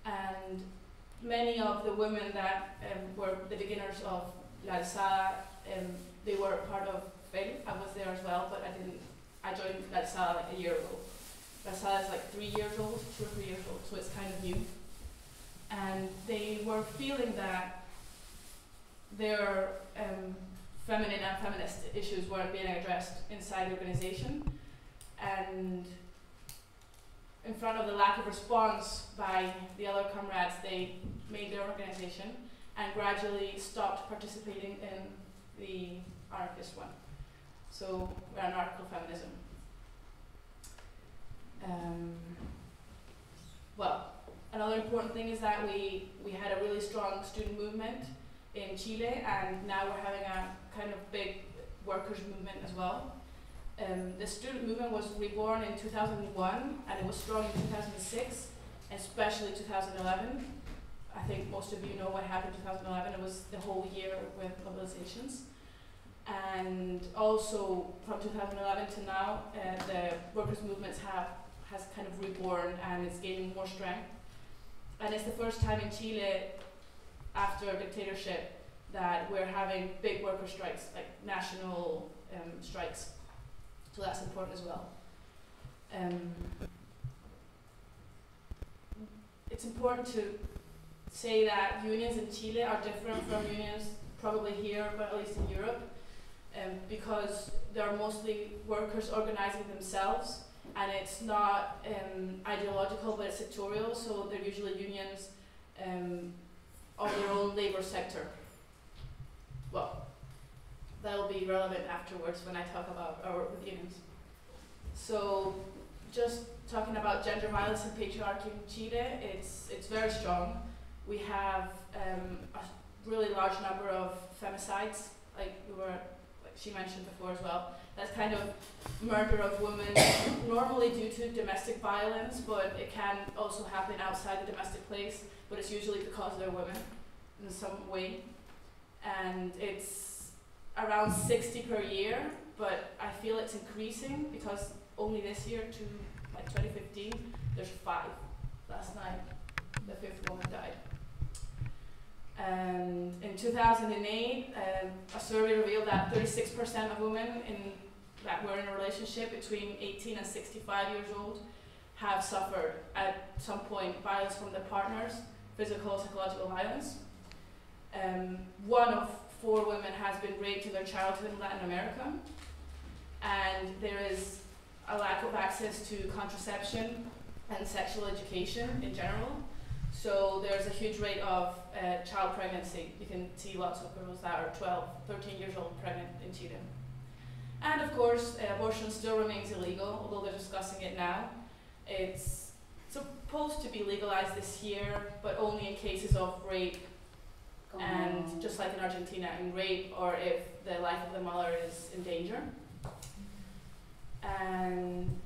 and many of the women that were the beginners of La Alzada, they were part of Flem. I was there as well, but I joined La Alzada like a year ago. La Alzada is like 3 years old, 2 or 3 years old, so it's kind of new. And they were feeling that their feminine and feminist issues weren't being addressed inside the organization. And in front of the lack of response by the other comrades, they made their organization and gradually stopped participating in the anarchist one. So we're Anarcha-Feminism. Well, Another important thing is that we had a really strong student movement in Chile, and now we're having a kind of big workers' movement as well. The student movement was reborn in 2001, and it was strong in 2006, especially 2011. I think most of you know what happened in 2011. It was the whole year with mobilizations. And also from 2011 to now, the workers' movements has kind of reborn, and it's gaining more strength. And it's the first time in Chile after dictatorship that we're having big worker strikes, like national strikes. So that's important as well. It's important to say that unions in Chile are different from unions probably here, but at least in Europe, because they're mostly workers organizing themselves, and it's not ideological, but it's sectorial, so they're usually unions of their own labor sector. Well, that'll be relevant afterwards when I talk about our work with unions. So, just talking about gender violence and patriarchy in Chile, it's very strong. We have a really large number of femicides, like she mentioned before as well. That's kind of murder of women, normally due to domestic violence, but it can also happen outside the domestic place, but it's usually because they're women in some way. And it's around 60 per year, but I feel it's increasing because only this year to like 2015, there's 5. Last night, the 5th woman died. And in 2008, a survey revealed that 36% of women that were in a relationship between 18 and 65 years old have suffered at some point violence from their partners, physical, psychological violence. 1 of 4 women has been raped in their childhood in Latin America, and there is a lack of access to contraception and sexual education in general. So there's a huge rate of child pregnancy. You can see lots of girls that are 12, 13 years old pregnant in Chile. And of course, abortion still remains illegal, although they're discussing it now. It's supposed to be legalized this year, but only in cases of rape, and just like in Argentina, in rape or if the life of the mother is in danger. And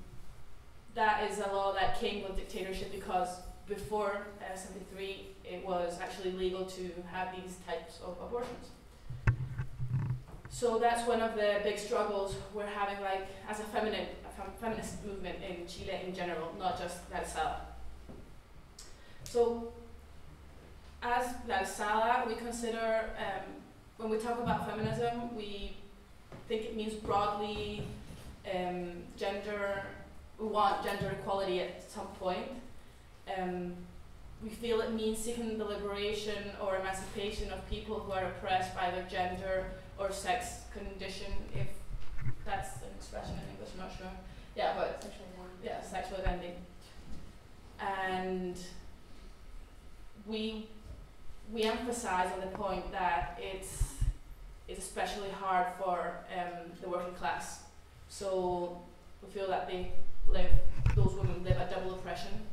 that is a law that came with dictatorship because before 73, it was actually legal to have these types of abortions. So that's one of the big struggles we're having, like as a feminist movement in Chile in general, not just Alzada. So as Alzada, we consider, when we talk about feminism, we think it means broadly we want gender equality at some point. We feel it means seeking the liberation or emancipation of people who are oppressed by their gender or sex condition, if that's an expression in English, I'm not sure. Yeah, but sexual identity. And we emphasize on the point that it's especially hard for the working class. So we feel that those women live a double oppression.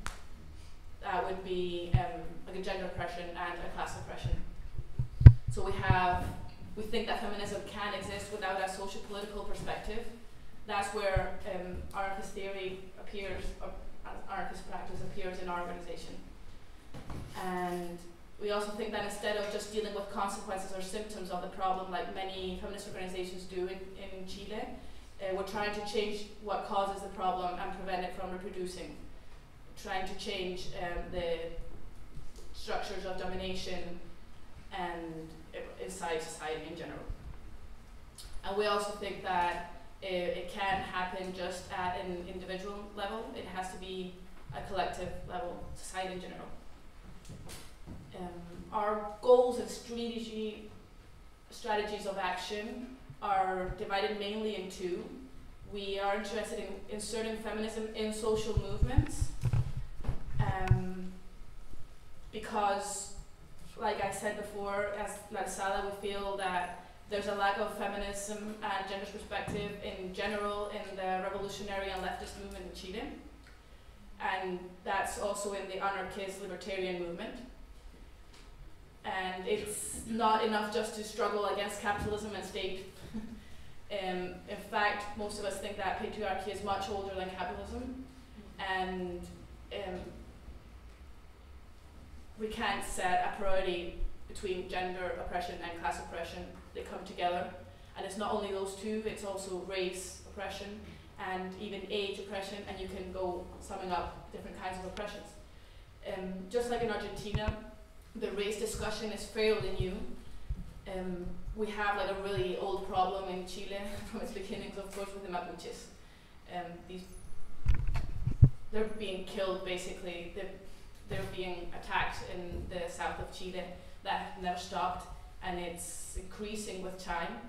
That would be like a gender oppression and a class oppression. So we think that feminism can exist without a social-political perspective. That's where anarchist theory appears, or anarchist practice appears in our organization. And we also think that instead of just dealing with consequences or symptoms of the problem, like many feminist organizations do in Chile, we're trying to change what causes the problem and prevent it from reproducing. Trying to change the structures of domination and inside society in general. And we also think that it can't happen just at an individual level. It has to be a collective level, society in general. Our goals and strategies of action are divided mainly in 2. We are interested in inserting feminism in social movements because, like I said before, as Alzada, we feel that there's a lack of feminism and gender perspective in general in the revolutionary and leftist movement in Chile. and that's also in the Anarchist Libertarian movement. And it's not enough just to struggle against capitalism and state. In fact, most of us think that patriarchy is much older than capitalism, and we can't set a priority between gender oppression and class oppression. They come together, and it's not only those two, it's also race oppression and even age oppression, and you can go summing up different kinds of oppressions. Just like in Argentina, the race discussion is fairly new. We have like a really old problem in Chile from its beginnings, of course, with the Mapuches. They're being killed, basically. They're being attacked in the south of Chile. That never stopped, and it's increasing with time.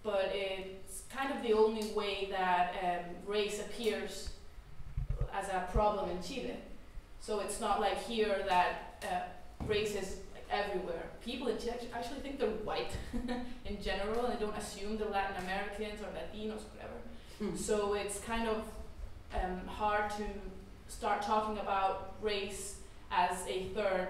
But it's kind of the only way that race appears as a problem in Chile. So it's not like here that race is everywhere. People in Chile actually think they're white in general, and they don't assume they're Latin Americans or Latinos, whatever. So it's kind of hard to start talking about race as a third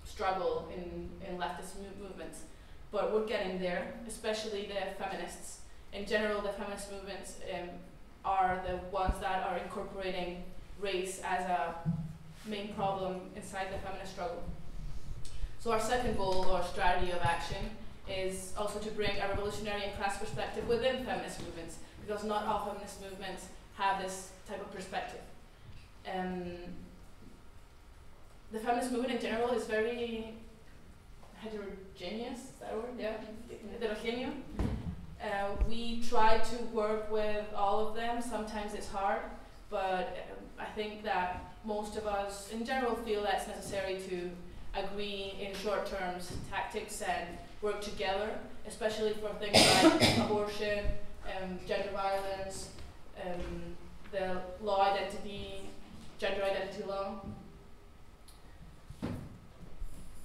struggle in leftist movements. But we're getting there, especially the feminists. In general, the feminist movements are the ones that are incorporating race as a main problem inside the feminist struggle. So our second goal or strategy of action is also to bring a revolutionary and class perspective within feminist movements, because not all feminist movements have this type of perspective. The feminist movement in general is very heterogeneous, is that a word? Yeah, heterogeneous. We try to work with all of them. Sometimes it's hard, but I think that most of us in general feel that it's necessary to agree in short terms tactics and work together, especially for things like abortion, gender violence, the law identity, gender identity law.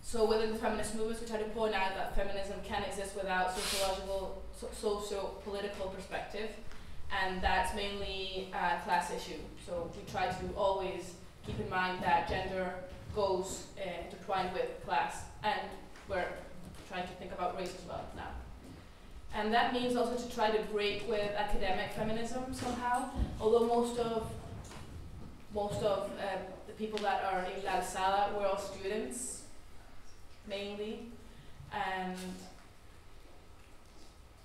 So within the feminist movements, we try to point out that feminism can exist without sociological, socio-political perspective, and that's mainly a class issue. So we try to always keep in mind that gender goes intertwined with class, and we're trying to think about race as well now. And that means also to try to break with academic feminism somehow, although most of the people that are in La Alzada were all students, mainly, and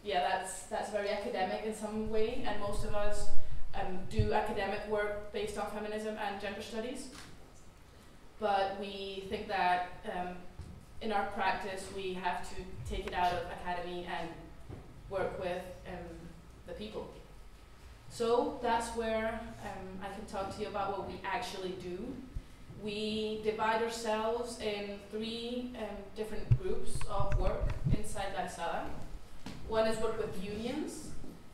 yeah, that's very academic in some way, and most of us do academic work based on feminism and gender studies. But we think that in our practice we have to take it out of academy and work with the people. So that's where I can talk to you about what we actually do. We divide ourselves in three different groups of work inside La Alzada. One is work with unions,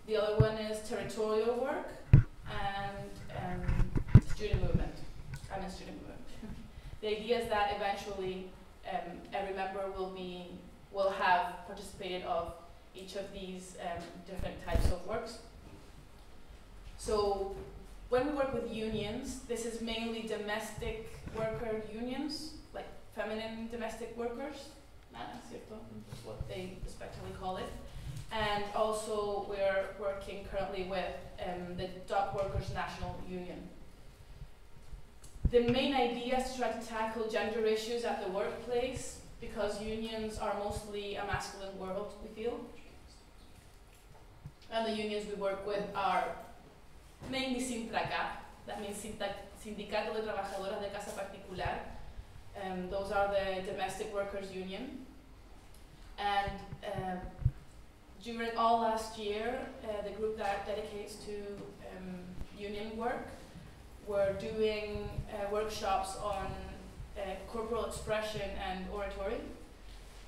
the other one is territorial work, and student movement. I'm in student movement. The idea is that eventually every member will have participated of each of these different types of works. So when we work with unions, this is mainly domestic worker unions, like feminine domestic workers, that's what they respectively call it. And also we're working currently with the Dock Workers National Union. The main idea is to try to tackle gender issues at the workplace, because unions are mostly a masculine world, we feel. And the unions we work with are mainly Sintraca, that means Sindicato de Trabajadoras de Casa Particular. Those are the domestic workers union. And during all last year, the group that dedicates to union work were doing workshops on corporal expression and oratory.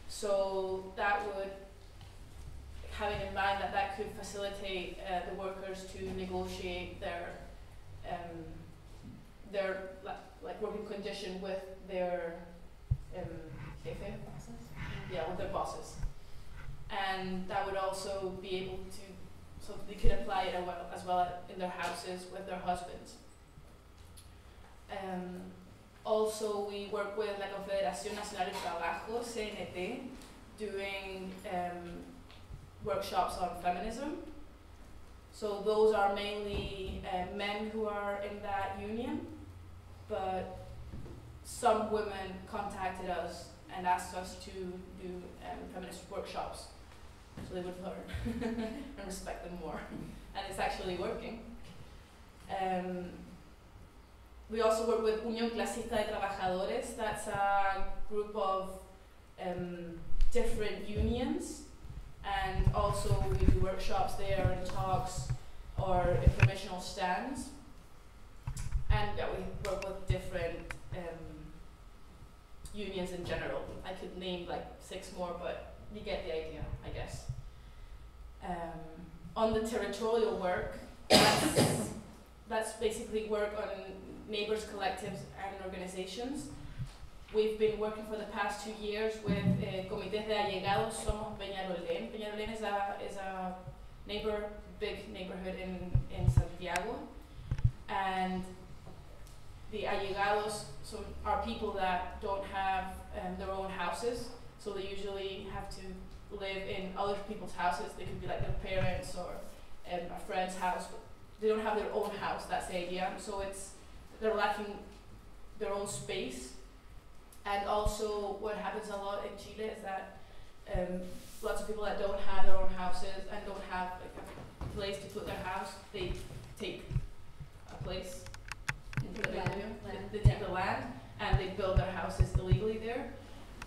So that would, having in mind that that could facilitate the workers to negotiate their working condition with their with their bosses. And that would also be able to, so they could apply it as well in their houses with their husbands. Also, we work with la Federación Nacional del Trabajo, CNT, doing workshops on feminism. So those are mainly men who are in that union, but some women contacted us and asked us to do feminist workshops, so they would learn and respect them more. And it's actually working. We also work with Unión Clasista de Trabajadores. That's a group of different unions, and also we do workshops there and talks or informational stands. And yeah, we work with different unions in general. I could name like 6 more, but you get the idea, I guess. On the territorial work, that's basically work on neighbors, collectives, and organizations. We've been working for the past 2 years with comités de allegados. Somos Peñarolén. Peñarolén is a big neighborhood in Santiago, and the allegados are people that don't have their own houses, so they usually have to live in other people's houses. They could be like their parents or a friend's house, but they don't have their own house. That's the idea. So they're lacking their own space. And also what happens a lot in Chile is that lots of people that don't have their own houses and don't have like a place to put their house, they take a place. They take the land and they build their houses illegally there.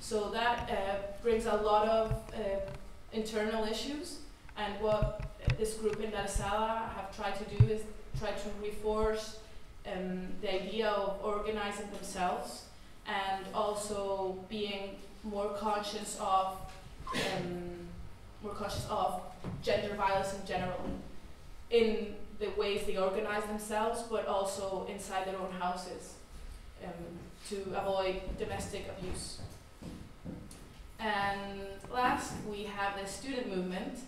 So that brings a lot of internal issues, and what this group in Alzada have tried to do is try to reinforce the idea of organizing themselves and also being more conscious of gender violence in general, in the ways they organize themselves, but also inside their own houses, to avoid domestic abuse. And last, we have the student movement.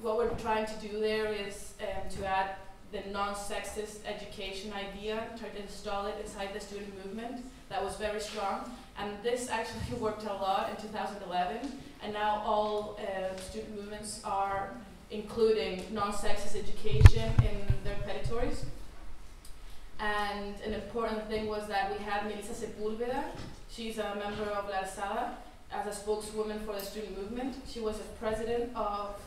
What we're trying to do there is to add the non-sexist education idea, try to install it inside the student movement. That was very strong, and this actually worked a lot in 2011, and now all student movements are including non-sexist education in their territories. And an important thing was that we had Melissa Sepúlveda. She's a member of La Alzada as a spokeswoman for the student movement. She was a president of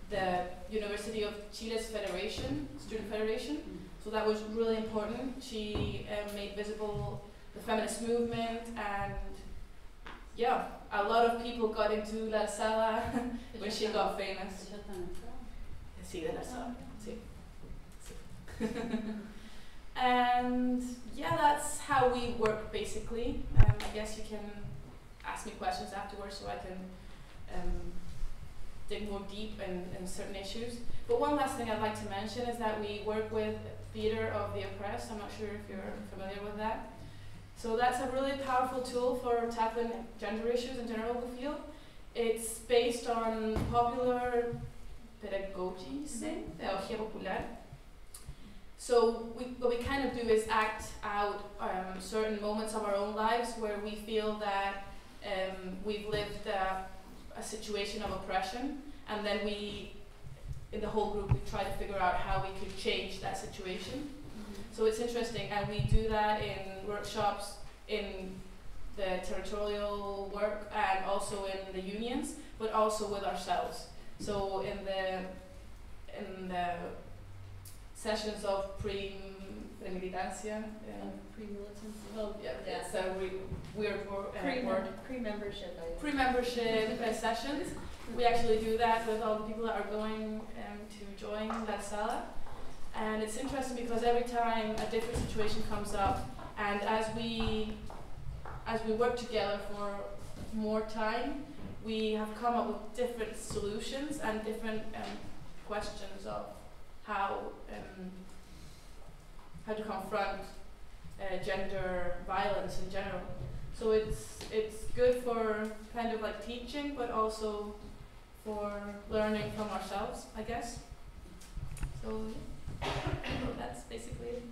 the University of Chile's Federation, Student Federation. So that was really important. She made visible the feminist movement, and yeah, a lot of people got into La Alzada when she got famous. Sí, de La Alzada. Sí. And yeah, that's how we work basically. I guess you can ask me questions afterwards so I can dig more deep in certain issues. But one last thing I'd like to mention is that we work with Theater of the Oppressed. I'm not sure if you're familiar with that. So that's a really powerful tool for tackling gender issues in general in the field. It's based on popular pedagogy, pedagogía popular. So what we kind of do is act out certain moments of our own lives where we feel that we've lived a situation of oppression, and then we, in the whole group, we try to figure out how we could change that situation. So it's interesting, and we do that in workshops, in the territorial work, and also in the unions, but also with ourselves. So in the sessions of pre-militancia, pre-militancy. well, yeah, it's a weird word. Pre-membership. Pre-membership sessions. We actually do that with all the people that are going to join La Alzada. And it's interesting because every time a different situation comes up, and as we work together for more time, we have come up with different solutions and different questions of how to confront gender violence in general. So it's good for kind of like teaching, but also for learning from ourselves, I guess. So that's basically it.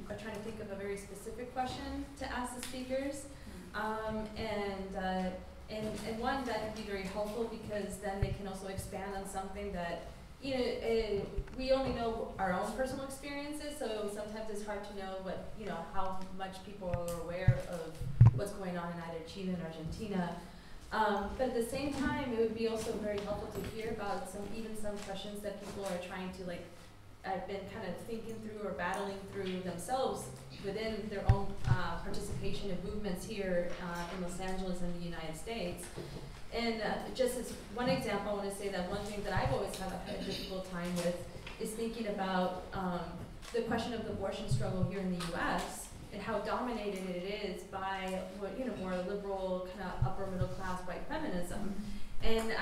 I'm trying to think of a very specific question to ask the speakers. And one that would be very helpful, because then they can also expand on something that, you know, we only know our own personal experiences, so sometimes it's hard to know what, you know, how much people are aware of what's going on in either Chile or Argentina. But at the same time, it would be also very helpful to hear about even some questions that people are trying to, like, have been kind of thinking through or battling through themselves within their own participation in movements here in Los Angeles and the United States. And just as one example, I want to say that one thing that I've always had a difficult time with is thinking about the question of the abortion struggle here in the U.S. and how dominated it is by what, you know, more liberal, kind of upper middle class white feminism. And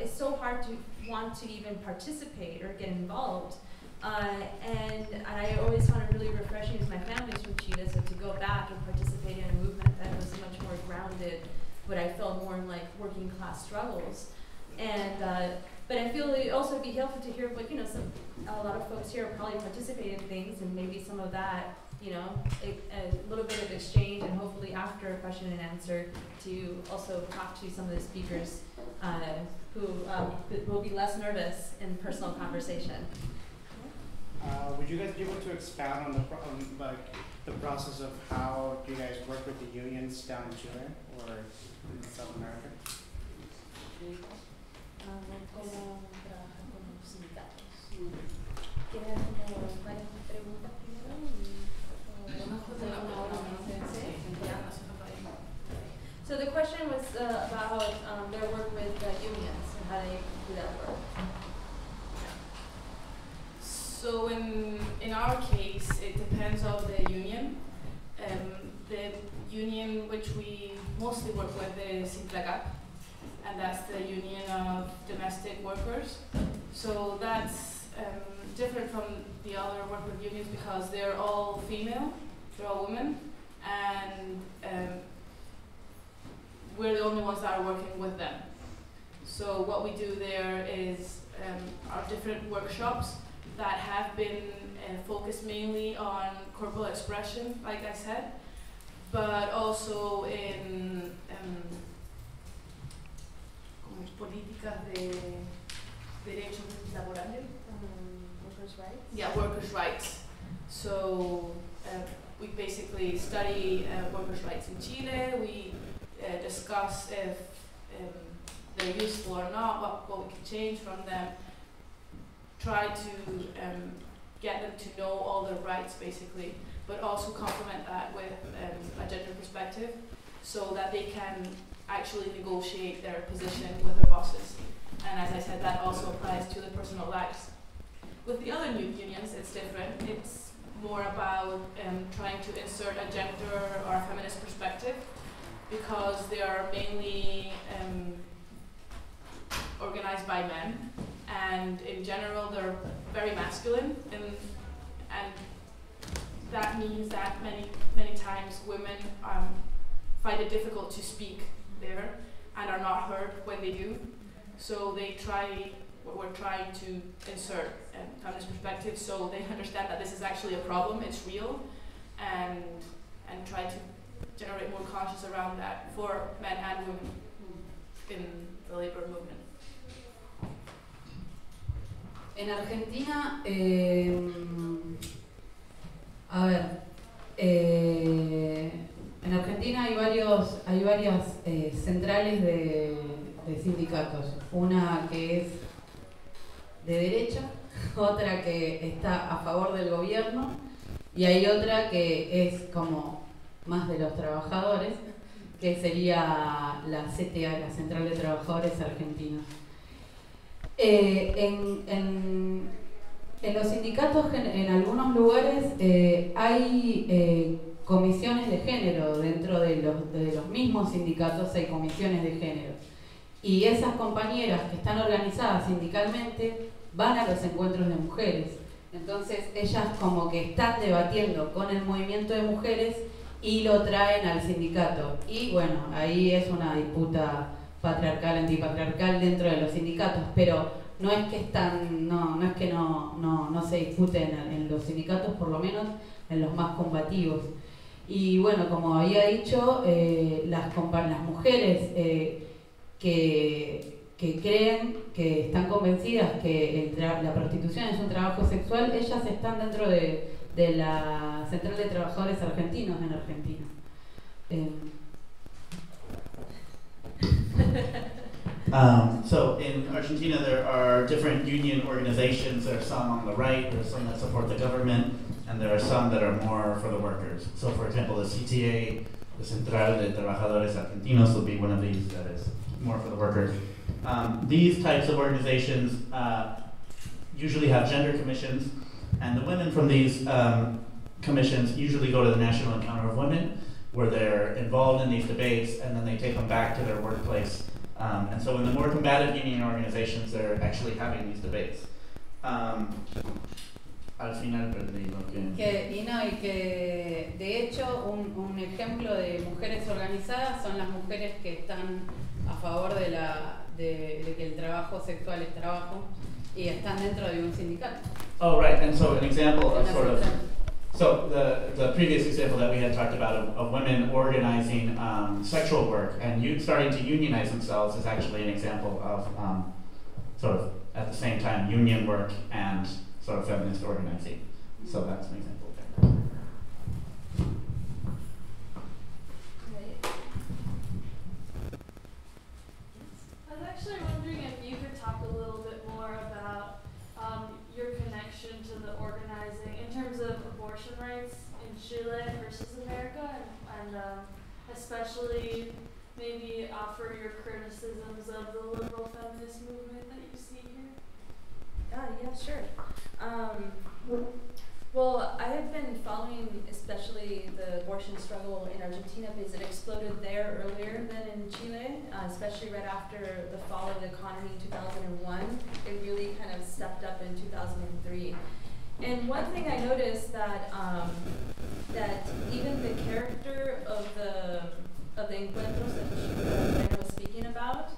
it's so hard to want to even participate or get involved. And I always found it really refreshing, as my family's from Chile, so to go back and participate in a movement that was much more grounded, what I felt more in like working class struggles. And but I feel it also be helpful to hear what, you know, a lot of folks here probably participate in things, and maybe some of that, you know, a little bit of exchange, and hopefully after a question and answer to also talk to some of the speakers who will be less nervous in personal conversation. Would you guys be able to expound on the process of how you guys work with the unions down in Chile or in South America? So the question was about their work with unions and how they do that work. So in our case, it depends on the union. The union which we mostly work with is Sintlacap, and that's the union of domestic workers. So that's different from the other work with unions because they're all female, they're all women, and we're the only ones that are working with them. So what we do there is our different workshops that have been focused mainly on corporal expression, like I said, but also in políticas de derechos laborales. Workers' rights? Yeah, workers' rights. So we basically study workers' rights in Chile. We discuss if they're useful or not, what we can change from them. Try to get them to know all their rights, basically, but also complement that with a gender perspective so that they can actually negotiate their position with their bosses. And as I said, that also applies to their personal lives. With the other unions, it's different. It's more about trying to insert a gender or a feminist perspective because they are mainly organized by men. And in general, they're very masculine, and that means that many times women find it difficult to speak there and are not heard when they do. So we're trying to insert a feminist perspective so they understand that this is actually a problem, it's real, and try to generate more conscience around that for men and women in the labor movement. En Argentina, en Argentina hay varias centrales de sindicatos. Una que es de derecha, otra que está a favor del gobierno y hay otra que es como más de los trabajadores, que sería la CTA, la Central de Trabajadores Argentinos. En los sindicatos, en algunos lugares, hay comisiones de género. Dentro de los mismos sindicatos hay comisiones de género. Y esas compañeras que están organizadas sindicalmente van a los encuentros de mujeres. Entonces ellas como que están debatiendo con el movimiento de mujeres y lo traen al sindicato. Y bueno, ahí es una disputa patriarcal, antipatriarcal dentro de los sindicatos, pero no es que no se discute en los sindicatos, por lo menos en los más combativos. Y bueno, como había dicho, las mujeres que creen, que están convencidas que la prostitución es un trabajo sexual, ellas están dentro de la Central de Trabajadores Argentinos en Argentina. So in Argentina there are different union organizations. There are some on the right, there are some that support the government, and there are some that are more for the workers. So for example, the CTA, the Central de Trabajadores Argentinos, would be one of these that is more for the workers. These types of organizations usually have gender commissions, and the women from these commissions usually go to the National Encounter of Women, where they're involved in these debates, and then they take them back to their workplace. And so in the more combative union organizations, they're actually having these debates. Al final perdí lo que... Y que de hecho un ejemplo de mujeres organizadas son las mujeres que están a favor de que el trabajo sexual es trabajo y están dentro de un sindicato. Oh, right, and so an example of sort of... So the previous example that we had talked about of women organizing sexual work and starting to unionize themselves is actually an example of sort of at the same time union work and sort of feminist organizing. So that's an example there. Right. I was actually wondering if you could talk a little bit more about your connection to the organizing in terms of abortion rights in Chile versus America, and especially maybe offer your criticisms of the liberal feminist movement that you see here. Yeah, sure. Well, I have been following especially the abortion struggle in Argentina because it exploded there earlier than in Chile, especially right after the fall of the economy in 2001. It really kind of stepped up in 2003. And one thing I noticed that that even the character of the encuentros that Negra was speaking about,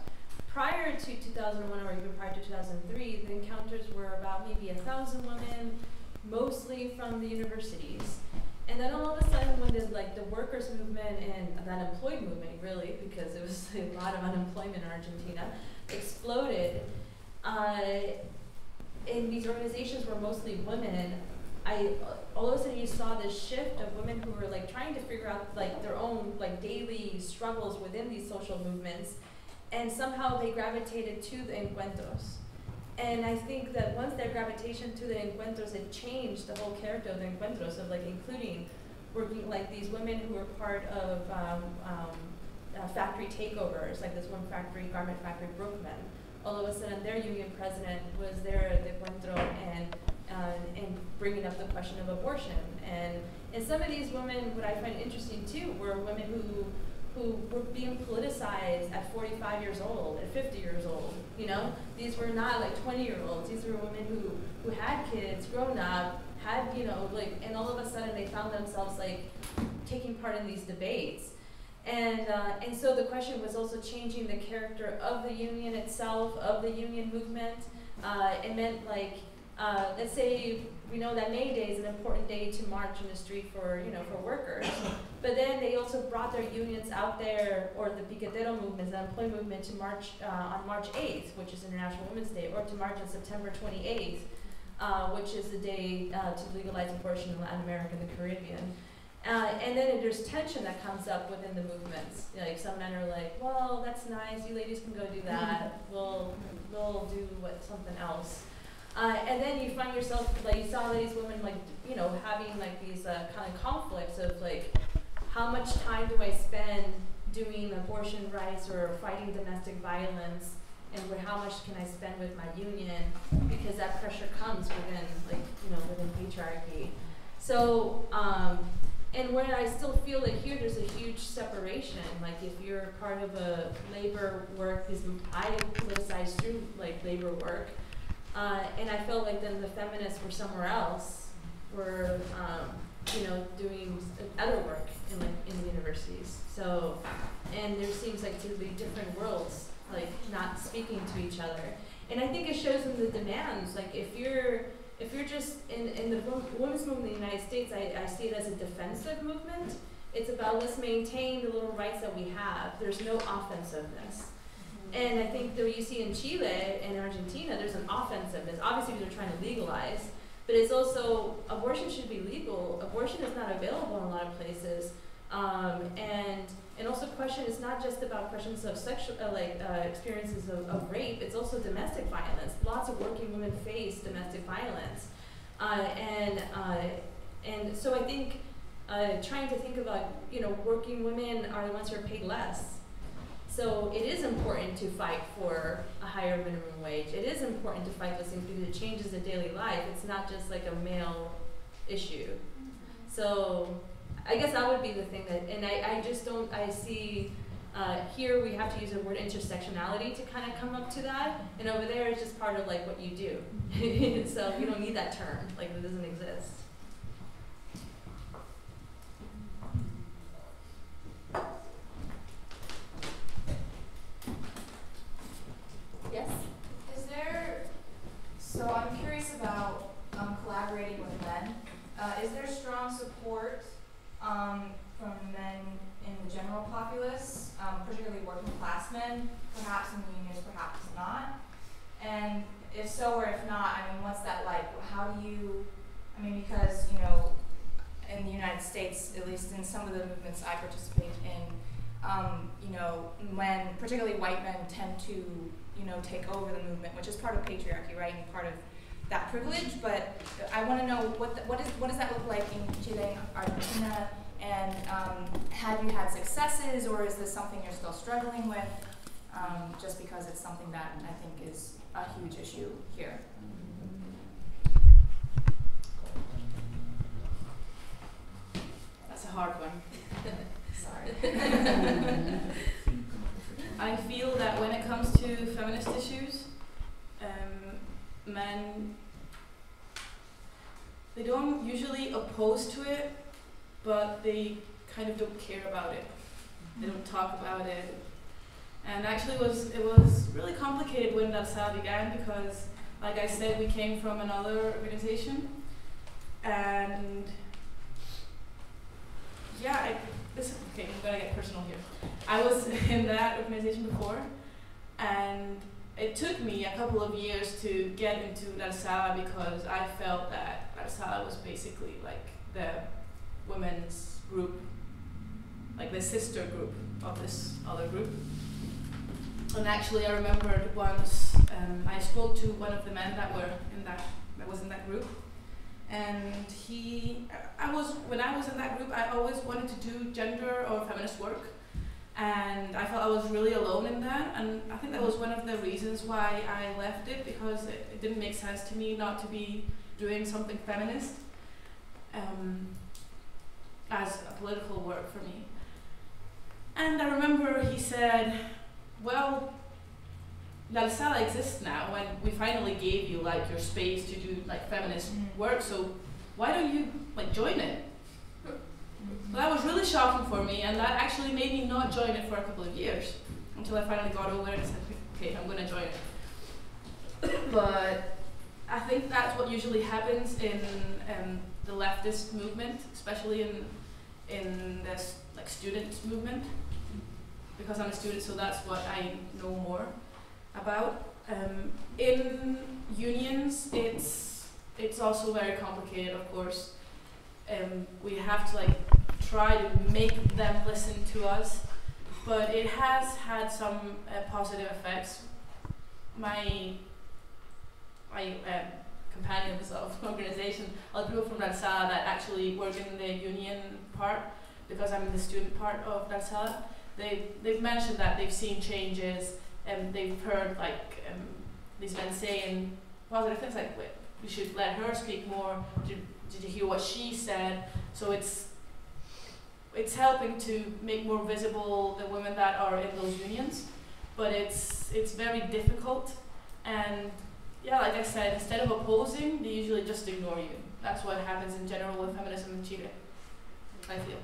prior to 2001 or even prior to 2003, the encounters were about maybe 1,000 women, mostly from the universities. And then all of a sudden when the workers movement and the unemployed movement, really, because it was a lot of unemployment in Argentina, exploded, and these organizations were mostly women, all of a sudden you saw this shift of women who were trying to figure out their own daily struggles within these social movements, and somehow they gravitated to the encuentros. And I think that once their gravitation to the encuentros, it changed the whole character of the encuentros, of including working these women who were part of factory takeovers, like this one factory, garment factory, Brookman. All of a sudden, their union president was there at the encuentro and bringing up the question of abortion. And some of these women, what I find interesting too, were women who were being politicized at 45 years old, at 50 years old, you know? These were not 20-year-olds. These were women who had kids, grown up, had, and all of a sudden they found themselves taking part in these debates. And so the question was also changing the character of the union itself, of the union movement. It meant let's say we know that May Day is an important day to march in the street for workers, but then they also brought their unions out there, or the piquetero movement, the unemployed movement, to march on March 8th, which is International Women's Day, or to march on September 28th, which is the day to legalize abortion in Latin America and the Caribbean. And then there's tension that comes up within the movements. Some men are well, that's nice, you ladies can go do that, we'll do something else. And then you find yourself, you saw these women, having these kind of conflicts of how much time do I spend doing abortion rights or fighting domestic violence, and how much can I spend with my union, because that pressure comes within, within patriarchy. So, and where I still feel here there's a huge separation, if you're part of a labor work, because I politicize through labor work, and I felt then the feminists were somewhere else, were doing other work in the universities. So, and there seems to be different worlds, not speaking to each other. And I think it shows in the demands. If you're if you're just in the women's movement in the United States, I see it as a defensive movement. It's about let's maintain the little rights that we have. There's no offensiveness. And I think that you see in Chile and Argentina, there's an offensiveness. Obviously, they're trying to legalize, but it's also, abortion should be legal. Abortion is not available in a lot of places. And also question, it's not just about questions of sexual, experiences of rape, it's also domestic violence. Lots of working women face domestic violence. And so I think trying to think about, working women are the ones who are paid less. So it is important to fight for a higher minimum wage. It is important to fight those things because it changes the daily life. It's not just like a male issue. So I guess that would be the thing that, and I just don't, I see here we have to use the word intersectionality to kind of come up to that. And over there it's just part of like what you do. So we don't need that term, like it doesn't exist. Yes? So I'm curious about collaborating with men. Is there strong support from men in the general populace, particularly working class men, perhaps in the unions, perhaps not? And if so or if not, what's that like? How do you, because, in the United States, at least in some of the movements I participate in, when particularly white men tend to, take over the movement, which is part of patriarchy, right, and part of that privilege. But I want to know what does that look like in Chile, Argentina, and have you had successes, or is this something you're still struggling with? Just because it's something that I think is a huge issue here. That's a hard one. Sorry. I feel that when it comes to feminist issues, men, they don't usually oppose to it, but they kind of don't care about it. They don't talk about it. And actually it was really complicated when Alzada began because, like I said, we came from another organization. And yeah, okay, I'm gonna get personal here. I was in that organization before, and it took me a couple of years to get into Alzada because I felt that Alzada was basically like the women's group, like the sister group of this other group. And actually I remembered once I spoke to one of the men that was in that group, and when I was in that group, I always wanted to do gender or feminist work, and I felt I was really alone in that, and I think that was one of the reasons why I left it, because it didn't make sense to me not to be doing something feminist as a political work for me. And I remember he said, well, La Alzada exists now, when we finally gave you like your space to do like feminist work, so why don't you like join it? Well, that was really shocking for me, and that actually made me not join it for a couple of years, until I finally got over it and said, okay, I'm gonna join it. But I think that's what usually happens in the leftist movement, especially in this like student movement, because I'm a student, so that's what I know more about. In unions, it's also very complicated, of course. We have to like try to make them listen to us, but it has had some positive effects. My companions of organization, other people from Alzada that actually work in the union part, because I'm in the student part of Alzada, they've mentioned that they've seen changes, and they've heard like these men saying positive things like, we should let her speak more, did you hear what she said? So it's helping to make more visible the women that are in those unions, but it's very difficult. And yeah, like I said, instead of opposing, they usually just ignore you. That's what happens in general with feminism in Chile, I feel.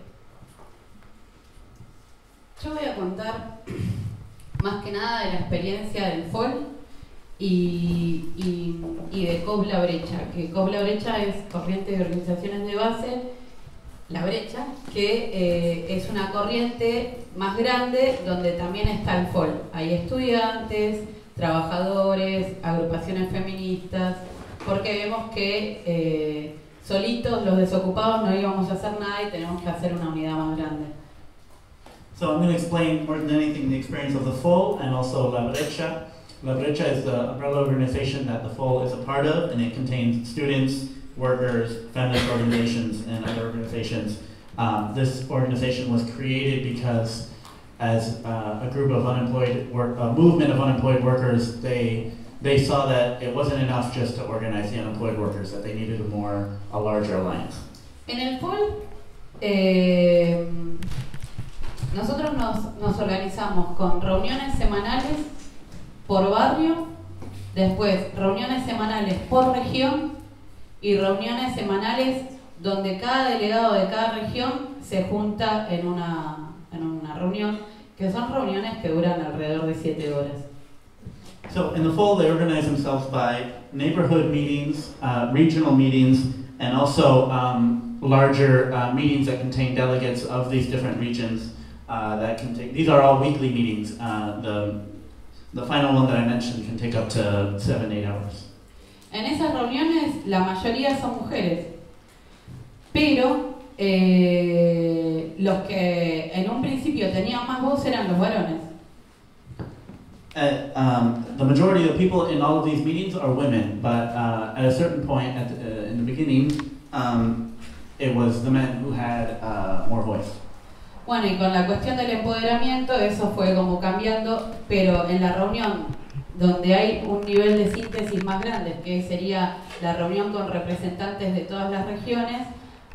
Yo voy a contar más que nada de la experiencia del FOL y de COB La Brecha, que COB La Brecha es Corriente de Organizaciones de Base, La Brecha, que es una corriente más grande donde también está el FOL. Hay estudiantes, trabajadores, agrupaciones feministas, porque vemos que solitos los desocupados no íbamos a hacer nada y tenemos que hacer una unidad más grande. So I'm going to explain more than anything the experience of the FOL and also La Brecha. La Brecha is the umbrella organization that the FOL is a part of, and it contains students, workers, feminist organizations, and other organizations. This organization was created because as a group of a movement of unemployed workers, they saw that it wasn't enough just to organize the unemployed workers, that they needed a larger alliance. En el FOL, nosotros nos organizamos con reuniones semanales por barrio, después reuniones semanales por región y reuniones semanales donde cada delegado de cada región se junta en una reunión, que son reuniones que duran alrededor de 7 horas. So in the FOL, they organize themselves by neighborhood meetings, regional meetings, and also larger meetings that contain delegates of these different regions. These are all weekly meetings. The final one that I mentioned can take up to 7-8 hours. En esas reuniones la mayoría son mujeres, pero los que en un principio tenían más voz eran los varones. The majority of the people in all of these meetings are women, but at a certain point in the beginning, it was the men who had more voice. Bueno, y con la cuestión del empoderamiento eso fue como cambiando, pero en la reunión donde hay un nivel de síntesis más grande, que sería la reunión con representantes de todas las regiones,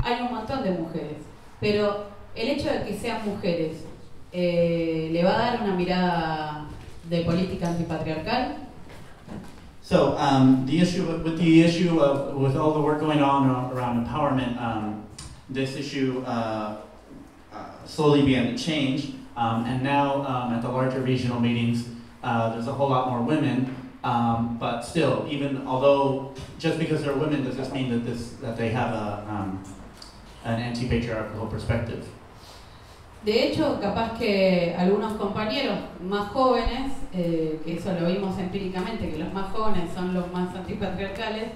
hay un montón de mujeres. Pero el hecho de que sean mujeres, ¿le va a dar una mirada de política antipatriarcal? So the issue with all the work going on around empowerment, this issue slowly began to change, and now at the larger regional meetings, there's a whole lot more women. But still, even although just because they're women, does this mean that they have an anti-patriarchal perspective? De hecho, capaz que algunos compañeros más jóvenes, que eso lo vimos empíricamente, que los más jóvenes son los más antipatriarcales,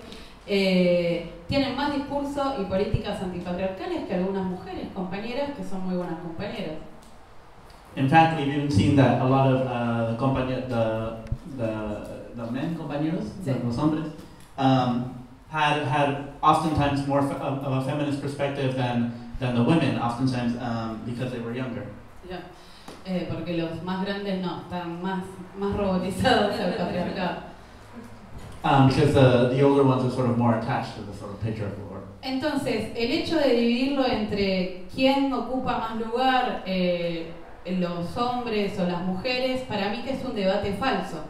tienen más discurso y políticas antipatriarcales que algunas mujeres compañeras que son muy buenas compañeras. In fact, we've even seen that a lot of the men compañeros, sí, los hombres, had oftentimes more of a feminist perspective than the women, oftentimes because they were younger. Yeah. Porque los más grandes no, están más robotizados al patriarcado. Because the older ones are sort of more attached to the sort of patriarchal order. Entonces, el hecho de dividirlo entre quién ocupa más lugar, los hombres o las mujeres, para mí que es un debate falso.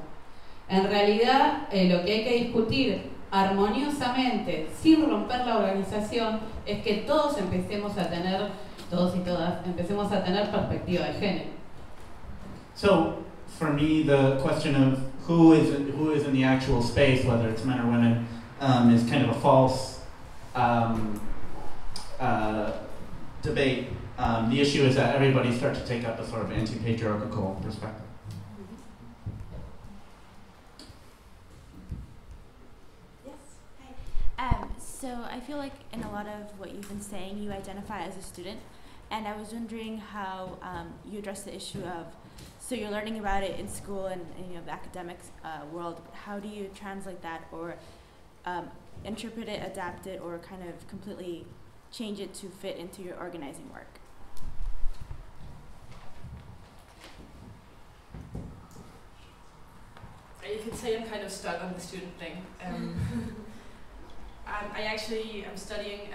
En realidad, lo que hay que discutir armoniosamente, sin romper la organización, es que todos empecemos a tener, todos y todas, empecemos a tener perspectiva de género. So, for me, the question of who is in the actual space, whether it's men or women, is kind of a false debate. The issue is that everybody starts to take up a sort of anti-patriarchal perspective. So I feel like in a lot of what you've been saying, you identify as a student, and I was wondering how you address the issue of, so you're learning about it in school and you know the academic world. How do you translate that, or interpret it, adapt it, or kind of completely change it to fit into your organizing work? You could say I'm kind of stuck on the student thing. I'm studying,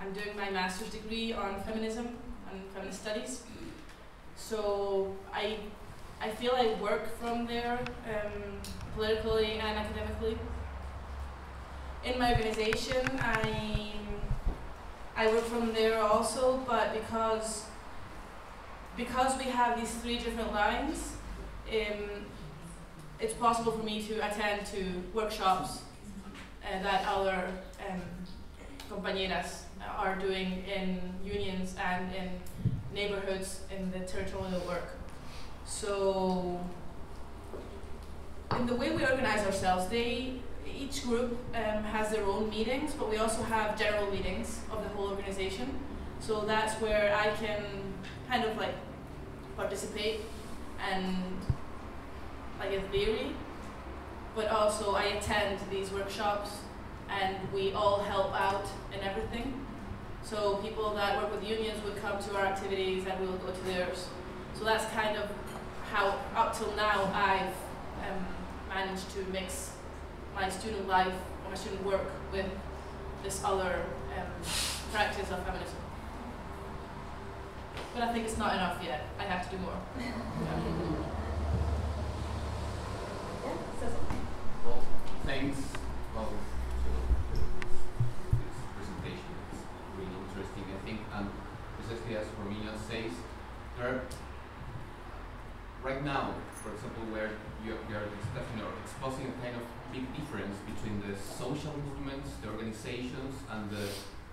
I'm doing my master's degree on feminism and feminist studies. So I feel I work from there, politically and academically. In my organization, I work from there also, but because we have these 3 different lines, it's possible for me to attend to workshops that other compañeras are doing in unions and in neighborhoods in the territorial work. So, in the way we organize ourselves, each group has their own meetings, but we also have general meetings of the whole organization. So that's where I can kind of like participate and like in theory, but also I attend these workshops and we all help out in everything. So people that work with unions would come to our activities and we will go to theirs. So that's kind of how, up till now, I've managed to mix my student life or my student work with this other practice of feminism. But I think it's not enough yet. I have to do more. Well, thanks both to this presentation. It's really interesting, I think, and precisely as Romina says, there are right now, for example, where you are discussing or exposing a kind of big difference between the social movements, the organizations, and the,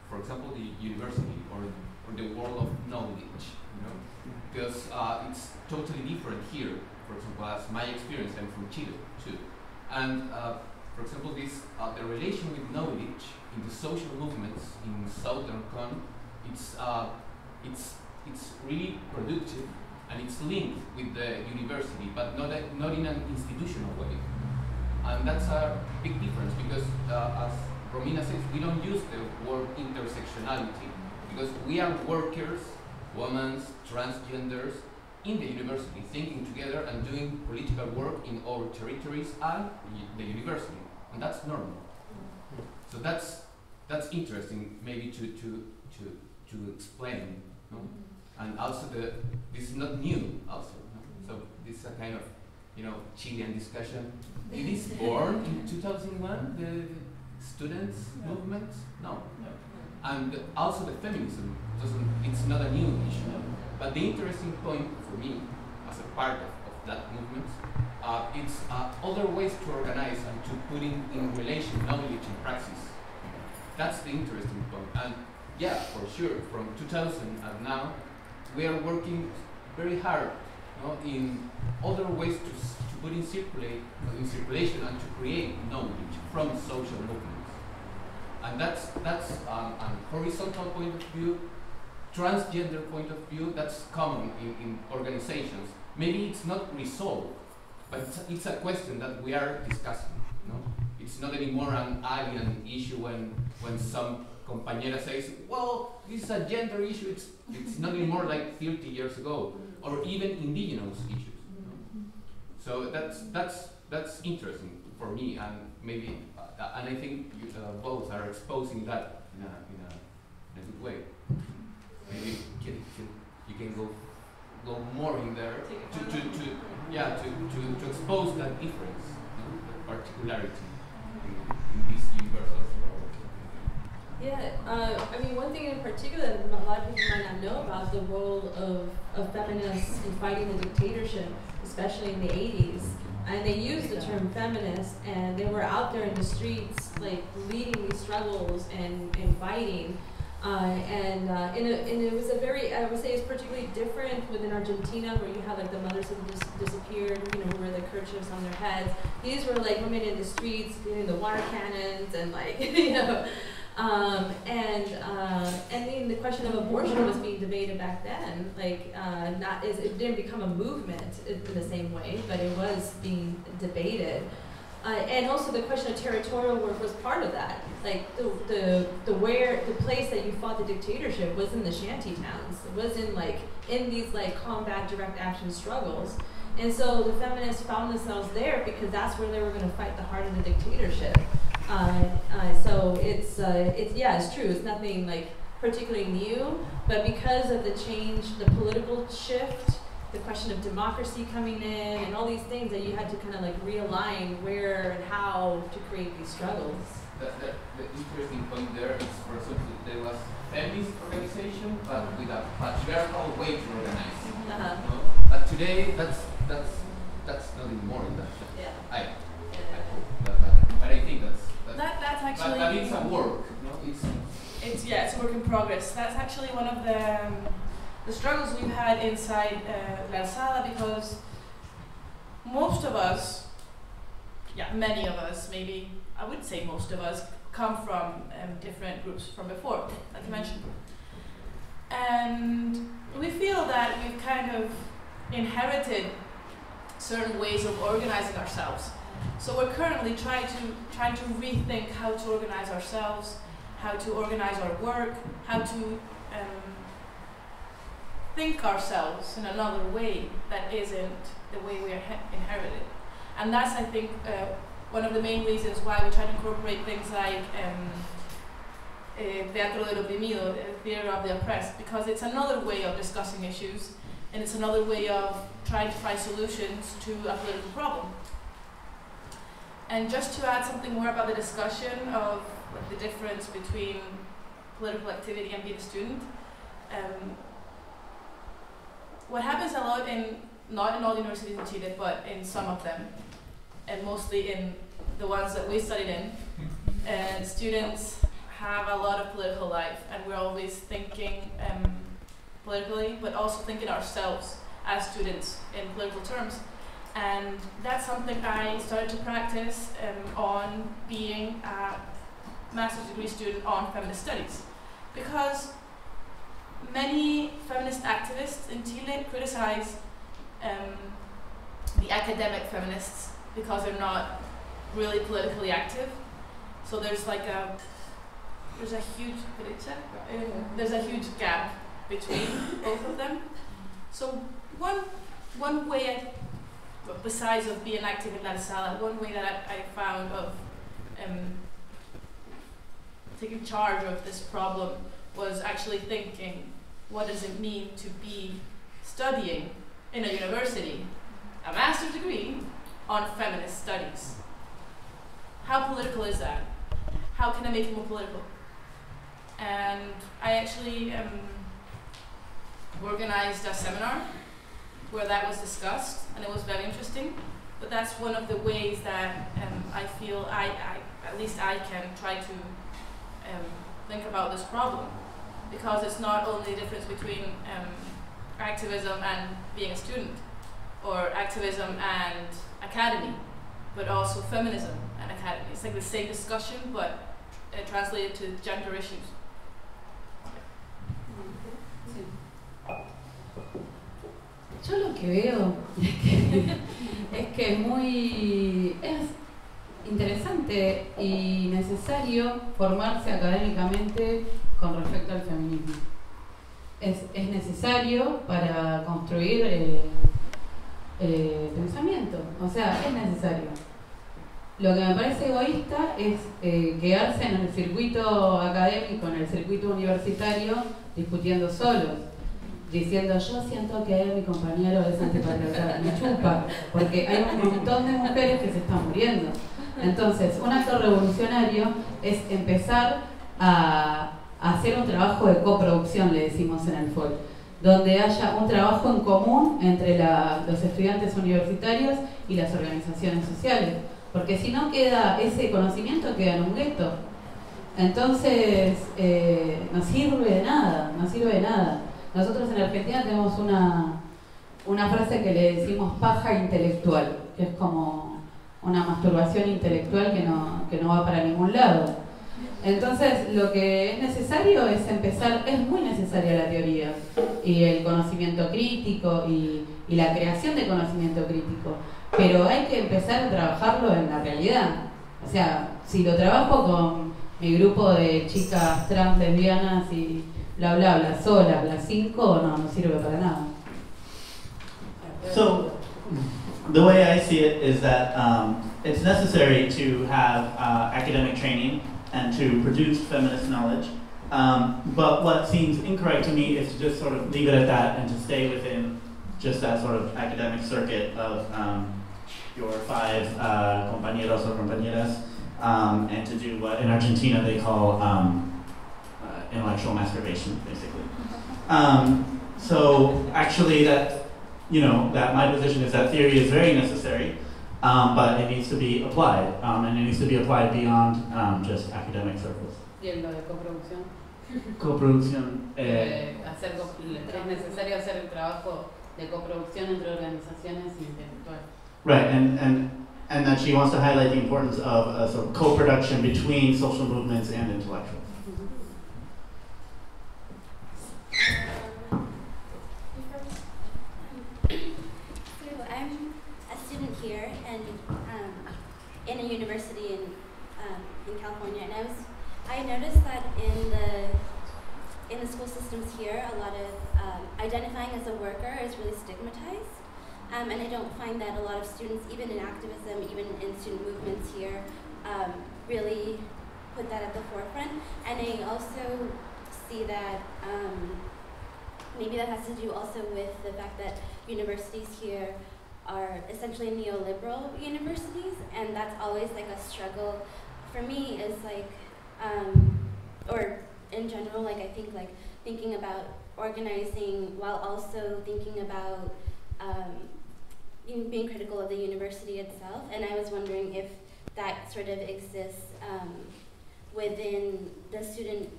for example, the university or the world of knowledge, you know, because it's totally different here. For example, as my experience, I'm from Chile too, and for example, this the relation with knowledge in the social movements in Southern Con, it's really productive and it's linked with the university, but not in an institutional way, and that's a big difference because as Romina says, we don't use the word intersectionality because we are workers, women, transgenders, in the university, thinking together and doing political work in our territories and the university, and that's normal. So that's interesting, maybe to explain, no? And also this is not new, also. No? So this is a kind of Chilean discussion. It is born in 2001, the students' movement. No, and also the feminism it's not a new issue. But the interesting point for me, as a part of that movement, it's other ways to organize and to put in relation knowledge and praxis. That's the interesting point. And yeah, for sure, from 2000 and now, we are working very hard, in other ways to put in circulation and to create knowledge from social movements. And that's a horizontal point of view. Transgender point of view, that's common in organizations. Maybe it's not resolved, but it's a question that we are discussing. It's not anymore an alien issue when some compañera says, well, this is a gender issue, it's not anymore like 30 years ago, or even indigenous issues. So that's interesting for me, and maybe, and I think you both are exposing that in a good way. Maybe you can go more in there to expose that difference, that particularity in these universals. Yeah, I mean, one thing in particular that a lot of people might not know about the role of feminists in fighting the dictatorship, especially in the 80s. And they used the term feminist, and they were out there in the streets, like leading these struggles and fighting. And it was a very, I would say it's particularly different within Argentina, where you have like the mothers who just disappeared, who wear the kerchiefs on their heads. These were like women in the streets doing the water cannons and like, and then the question of abortion was being debated back then. Like, it didn't become a movement in the same way, but it was being debated. And also the question of territorial work was part of that. Like the place that you fought the dictatorship was in the shanty towns. It wasn't like in these like combat direct action struggles. And so the feminists found themselves there because that's where they were going to fight the heart of the dictatorship. So it's true. It's nothing like particularly new, but because of the change, the political shift, the question of democracy coming in, and all these things that you had to kind of like realign where and how to create these struggles. The interesting point there is, for example, there was feminist organization, but with a patriarchal way to organize. But today, that's not anymore in that sense. Yeah. it's a work in progress. That's actually one of the struggles we've had inside La Alzada, because most of us, many of us, maybe I would say most of us, come from different groups from before, like I mentioned. And we feel that we've kind of inherited certain ways of organizing ourselves. So we're currently trying to rethink how to organize ourselves, how to organize our work, how to think ourselves in another way that isn't the way we are inherited. And that's, I think, one of the main reasons why we try to incorporate things like teatro del oprimido, theater of the oppressed, because it's another way of discussing issues, and it's another way of trying to find solutions to a political problem. And just to add something more about the discussion of the difference between political activity and being a student, what happens a lot not in all universities in Chile, but in some of them, and mostly in the ones that we studied in, students have a lot of political life, and we're always thinking politically, but also thinking ourselves as students in political terms. And that's something I started to practice on being a master's degree student on feminist studies, because many feminist activists in Chile criticize the academic feminists because they're not really politically active. So there's like there's a huge gap between both of them. So one way, besides of being active in La Alzada, one way that I found of taking charge of this problem was actually thinking, what does it mean to be studying in a university a master's degree on feminist studies? How political is that? How can I make it more political? And I actually organized a seminar where that was discussed, and it was very interesting. But that's one of the ways that I feel at least I can try to think about this problem, because it's not only the difference between activism and being a student, or activism and academy, but also feminism and academy. It's like the same discussion, but translated to gender issues. Yo lo que veo es que es interesante y necesario formarse académicamente con respecto al feminismo. Es necesario para construir pensamiento, o sea, es necesario. Lo que me parece egoísta es quedarse en el circuito académico, en el circuito universitario, discutiendo solos, diciendo yo siento que mi compañero es antipatriarcal, me chupa, porque hay un montón de mujeres que se están muriendo. Entonces, un acto revolucionario es empezar a hacer un trabajo de coproducción, le decimos en el FOL, donde haya un trabajo en común entre los estudiantes universitarios y las organizaciones sociales, porque si no queda ese conocimiento, queda en un gueto. Entonces, no sirve de nada, no sirve de nada. Nosotros en Argentina tenemos una frase que le decimos paja intelectual, que es como una masturbación intelectual que no va para ningún lado. Entonces, lo que es necesario es empezar, es muy necesaria la teoría, y el conocimiento crítico, y la creación de conocimiento crítico, pero hay que empezar a trabajarlo en la realidad. O sea, si lo trabajo con mi grupo de chicas trans, lesbianas y bla bla bla, solas, las 5, no sirve para nada. So, the way I see it is that it's necessary to have academic training and to produce feminist knowledge. But what seems incorrect to me is to just sort of leave it at that and to stay within just that sort of academic circuit of your 5 compañeros or compañeras, and to do what in Argentina they call intellectual masturbation, basically. So actually that my position is that theory is very necessary, but it needs to be applied, and it needs to be applied beyond just academic circles. ¿Y en lo de coproducción? Coproducción. Es necesario hacer el trabajo de coproducción entre organizaciones y intelectuales. Right, and that she wants to highlight the importance of sort of co-production between social movements and intellectuals. So I'm a student here and in a university in California, and I noticed that in the school systems here, a lot of identifying as a worker is really stigmatized. And I don't find that a lot of students, even in activism, even in student movements here, really put that at the forefront. And I also see that maybe that has to do also with the fact that universities here are essentially neoliberal universities, and that's always like a struggle for me is like, or in general, like I think like thinking about organizing while also thinking about being critical of the university itself. And I was wondering if that sort of exists within the student,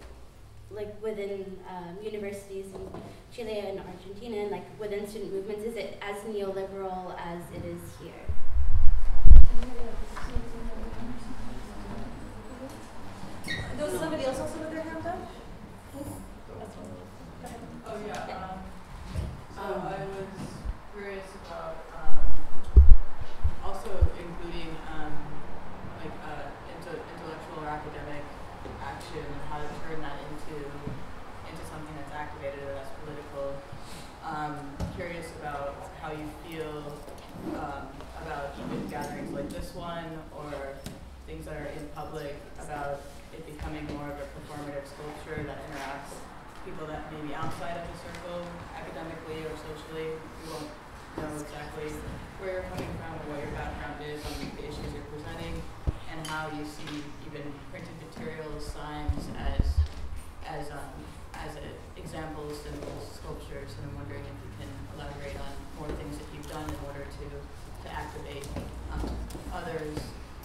like within universities in Chile and Argentina, and like within student movements, is it as neoliberal as it is here? There was somebody else also with their hand up? Oh yeah. I was curious about also including intellectual or academic action and how to turn that into something that's activated or that's political. Curious about how you feel about even gatherings like this one or things that are in public, about it becoming more of a performative sculpture that interacts people that may be outside of the circle, academically or socially. We won't know exactly where you're coming from or what your background is on the issues you're presenting, and how you see even printed materials, signs as examples, symbols, sculptures, and I'm wondering if you can elaborate on more things that you've done in order to activate others,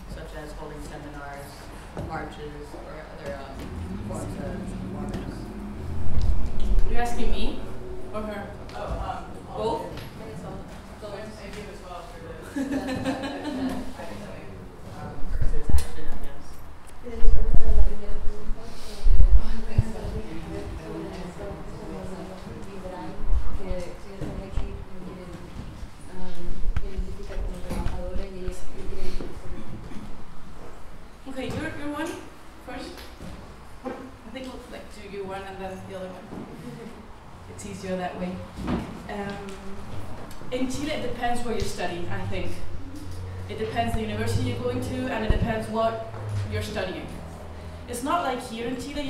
such as holding seminars, marches, or other forms of performance. You're asking me or her? Both? Maybe as well for the academic versus action, I guess. Okay, you're one first. I think we'll like do you one and then the other one. It's easier that way. In Chile, it depends where you study, I think. It depends the university you're going to, and it depends what you're studying. It's not like here in Chile,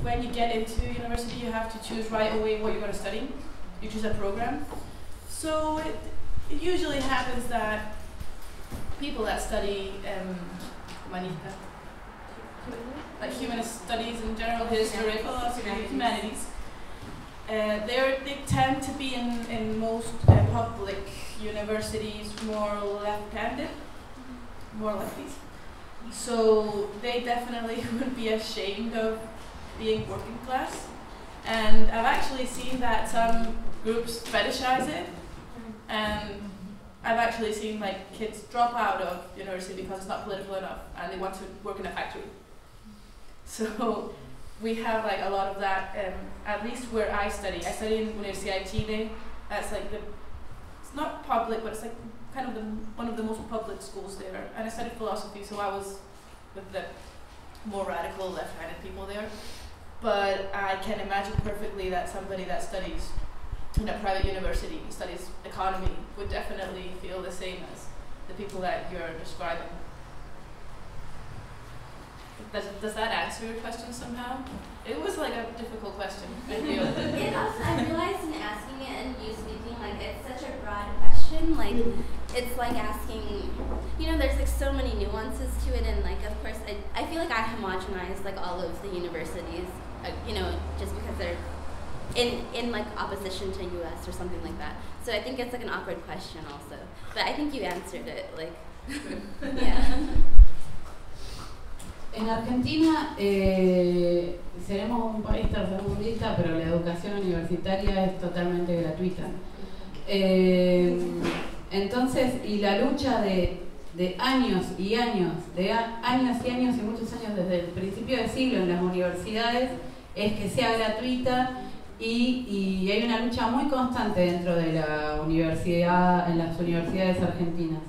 when you get into university, you have to choose right away what you're going to study. You choose a program. So it usually happens that people that study humanista, like humanist studies in general, history, philosophy, humanities, they tend to be in most public universities more left-handed, more lefties. So they definitely would be ashamed of being working class. And I've actually seen that some groups fetishize it, and I've actually seen like kids drop out of university because it's not political enough and they want to work in a factory. So we have like a lot of that, at least where I study. I study in Universidad de Chile. That's like it's not public, but it's like kind of one of the most public schools there. And I studied philosophy, so I was with the more radical left-handed people there. But I can imagine perfectly that somebody that studies in a private university, studies economy, would definitely feel the same as the people that you're describing. Does that answer your question somehow? It was like a difficult question, I feel. It also, I realized in asking it and you speaking, like it's such a broad question, like it's like asking, there's like so many nuances to it, and like of course I feel like I homogenize like all of the universities, just because they're in like opposition to US or something like that. So I think it's like an awkward question also. But I think you answered it, like, yeah. En Argentina seremos un país tercermundista, pero la educación universitaria es totalmente gratuita. Entonces, y la lucha de años y años, años y muchos años desde el principio del siglo en las universidades es que sea gratuita y hay una lucha muy constante dentro de la universidad, en las universidades argentinas.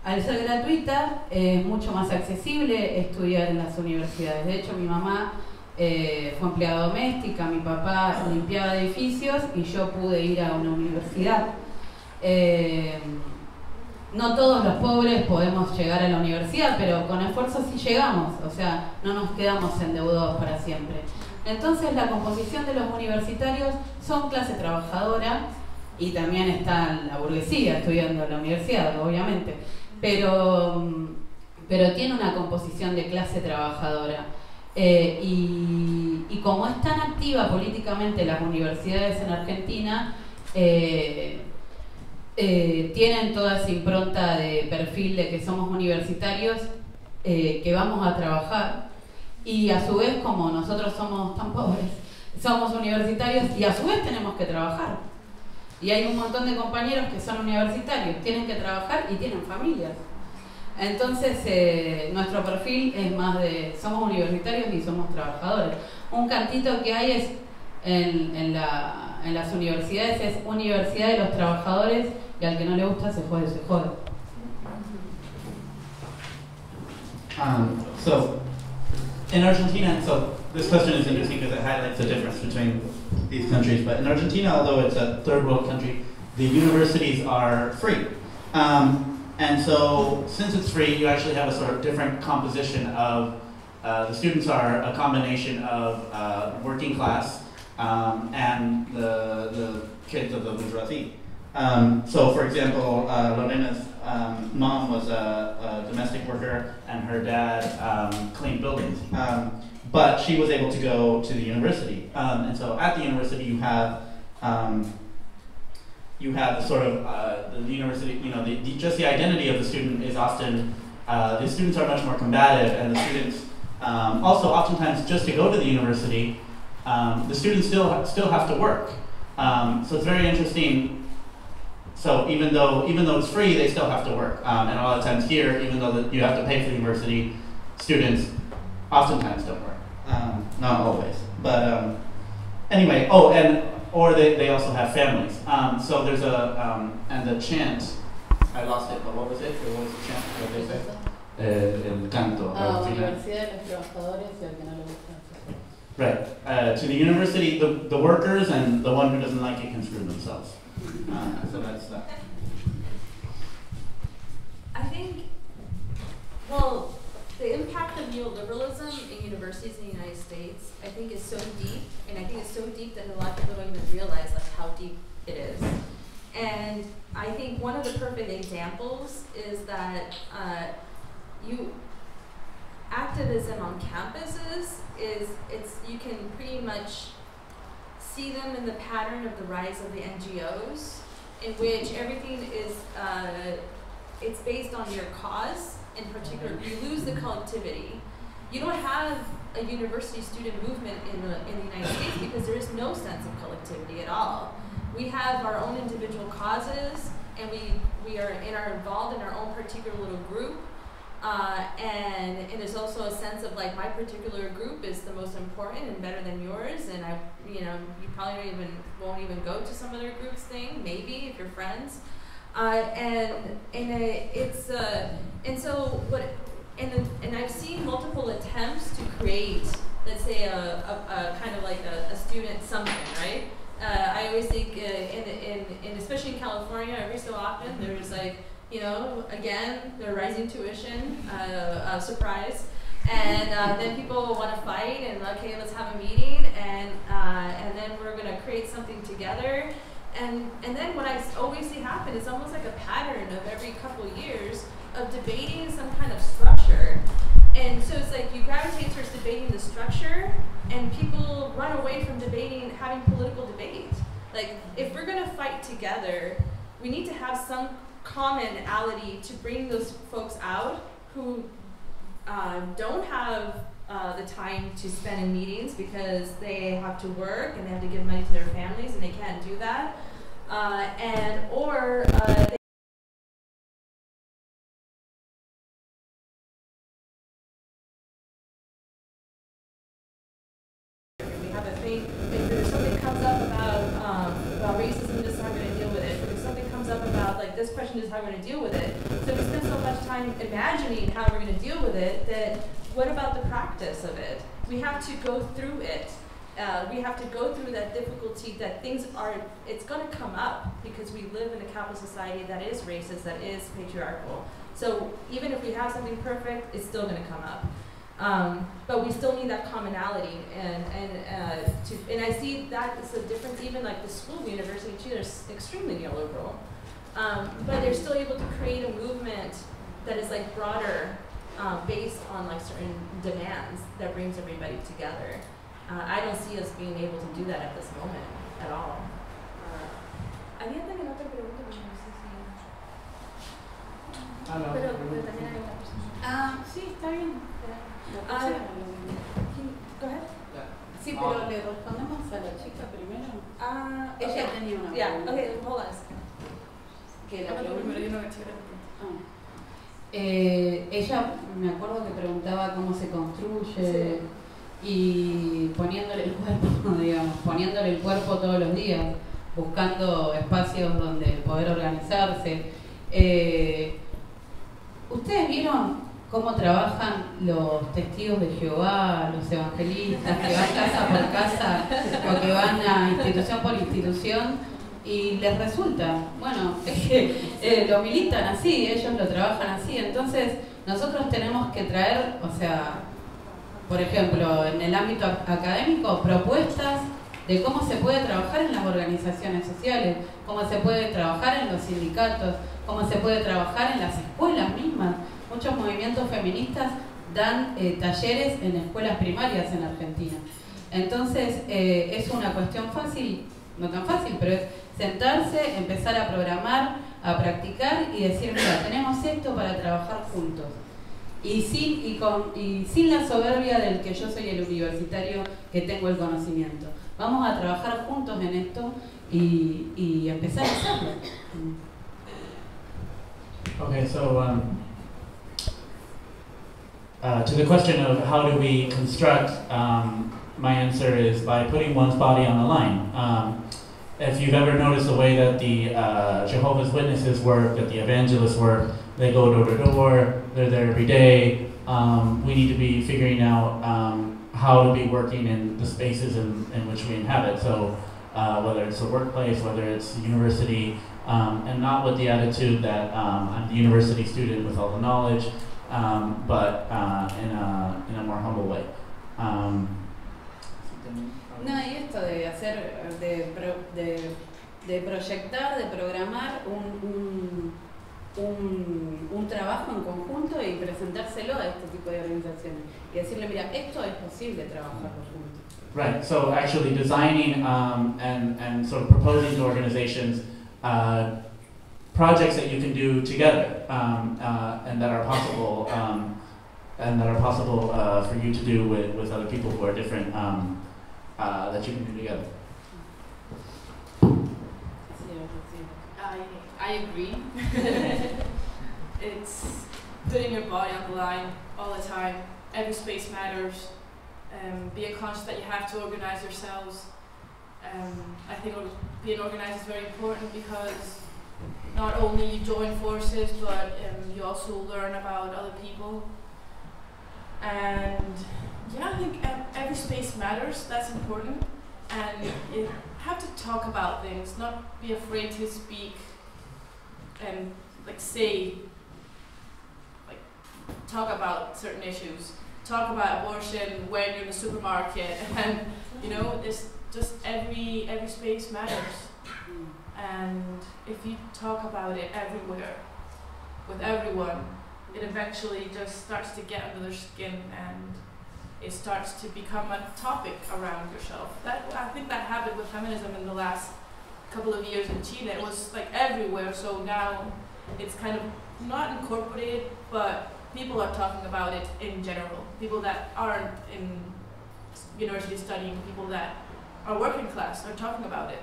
Al ser gratuita es mucho más accesible estudiar en las universidades. De hecho, mi mamá fue empleada doméstica, mi papá limpiaba edificios y yo pude ir a una universidad. No todos los pobres podemos llegar a la universidad, pero con esfuerzo sí llegamos, o sea, no nos quedamos endeudados para siempre. Entonces la composición de los universitarios son clase trabajadora y también está la burguesía estudiando en la universidad, obviamente, pero tiene una composición de clase trabajadora. Y como es tan activa políticamente las universidades en Argentina, tienen toda esa impronta de perfil de que somos universitarios, que vamos a trabajar, y a su vez, como nosotros somos tan pobres, somos universitarios y a su vez tenemos que trabajar. Y hay un montón de compañeros que son universitarios, tienen que trabajar y tienen familias. Entonces, nuestro perfil es más de somos universitarios y somos trabajadores. Un cantito que hay es en las universidades es Universidad de los Trabajadores, y al que no le gusta se jode, se jode. So, in Argentina, so this question is interesting because it highlights the difference between these countries. But in Argentina, although it's a third world country, the universities are free. And so, since it's free, you actually have a sort of different composition of, the students are a combination of working class and the kids of the bourgeoisie. So, for example, Lorena's mom was a domestic worker and her dad cleaned buildings. But she was able to go to the university. And so at the university you have the sort of the university, you know, just the identity of the student is often, the students are much more combative, and the students also oftentimes just to go to the university, the students still have to work. So it's very interesting. So even though it's free, they still have to work. And a lot of times here, even though you have to pay for the university, students oftentimes don't work. Not always, but anyway. Oh, or they also have families. So there's and the chant. I lost it, but what was it? What was the chant? What did they say? El canto. Universidad de los Trabajadores y al que no le gusta. Right. To the university, the workers, and the one who doesn't like it can screw themselves. So that's that. I think, well, the impact of neoliberalism in universities in the United States, I think, is so deep, and I think it's so deep that a lot of people don't even realize like how deep it is. And I think one of the perfect examples is that activism on campuses you can pretty much see them in the pattern of the rise of the NGOs, in which everything is it's based on your cause. In particular, you lose the collectivity. You don't have a university student movement in the United States because there is no sense of collectivity at all. We have our own individual causes, and we are involved in our own particular little group. And there's also a sense of like my particular group is the most important and better than yours, and you probably won't even go to some other group's thing, maybe if you're friends. And I've seen multiple attempts to create, let's say, a kind of like a student something, right? I always think, especially in California, every so often there's like, again, the rising tuition, surprise, and then people want to fight, and okay, let's have a meeting, and then we're gonna create something together. And then what I always see happen is almost like a pattern of every couple of years of debating some kind of structure. And so it's like you gravitate towards debating the structure, and people run away from having political debate. Like, if we're gonna fight together, we need to have some commonality to bring those folks out who don't have the time to spend in meetings because they have to work and they have to give money to their families and they can't do that. We have a thing, if there's something comes up about racism, this is how we're going to deal with it. If something comes up about like this question, this is how we're going to deal with it. So we spend so much time imagining how we're going to deal with it that what about the practice of it? We have to go through it. We have to go through that difficulty that things are, it's going to come up because we live in a capitalist society that is racist, that is patriarchal. So even if we have something perfect, it's still going to come up. But we still need that commonality, and I see that as a difference. Even like the school, the university in Chile, is extremely neoliberal, but they're still able to create a movement that is like broader, based on like certain demands that brings everybody together. I don't see us being able to do that at this moment at all. ¿Había también otra pregunta? No sé si... Pero también hay otra persona. Sí, está bien. Go ahead. Sí, pero le respondemos a la chica primero. Ella tenía una pregunta. Yeah, okay, hold on. Que la pregunta. Ella, me acuerdo que preguntaba cómo se construye y poniéndole el cuerpo, digamos, poniéndole el cuerpo todos los días, buscando espacios donde poder organizarse. ¿Ustedes vieron cómo trabajan los testigos de Jehová, los evangelistas, que van casa por casa o que van a institución por institución y les resulta? Bueno, es que lo militan así, ellos lo trabajan así, entonces nosotros tenemos que traer, o sea, por ejemplo, en el ámbito académico, propuestas de cómo se puede trabajar en las organizaciones sociales, cómo se puede trabajar en los sindicatos, cómo se puede trabajar en las escuelas mismas. Muchos movimientos feministas dan talleres en escuelas primarias en Argentina. Entonces, es una cuestión fácil, no tan fácil, pero es sentarse, empezar a programar, a practicar y decir, mira, tenemos esto para trabajar juntos. Y sin la soberbia del que yo soy el universitario que tengo el conocimiento. Vamos a trabajar juntos en esto y empezar a hacerlo. Okay, so to the question of how do we construct, my answer is by putting one's body on the line. If you've ever noticed the way that the Jehovah's Witnesses work, that the evangelists work, they go door to door, they're there every day. We need to be figuring out how to be working in the spaces in which we inhabit. So whether it's a workplace, whether it's a university, and not with the attitude that I'm the university student with all the knowledge, but in a more humble way. No, y esto de hacer, de proyectar, de programar un trabajo en conjunto y presentárselo a este tipo de organizaciones y decirle, mira, esto es posible trabajarlo juntos. Right, so actually designing and sort of proposing to organizations projects that you can do together and that are possible for you to do with other people who are different, that you can do together. I agree. It's putting your body on the line all the time. Every space matters. Being conscious that you have to organize yourselves. I think being organized is very important because not only you join forces, but you also learn about other people. And yeah, I think every space matters. That's important. And you have to talk about things, not be afraid to speak and talk about certain issues. Talk about abortion when you're in the supermarket, and it's just every space matters. And if you talk about it everywhere, with everyone, it eventually just starts to get under their skin, and it starts to become a topic around yourself. I think that happened with feminism in the last couple of years in Chile. It was like everywhere, so now it's kind of not incorporated, but people are talking about it in general. People that aren't in university studying, people that are working class are talking about it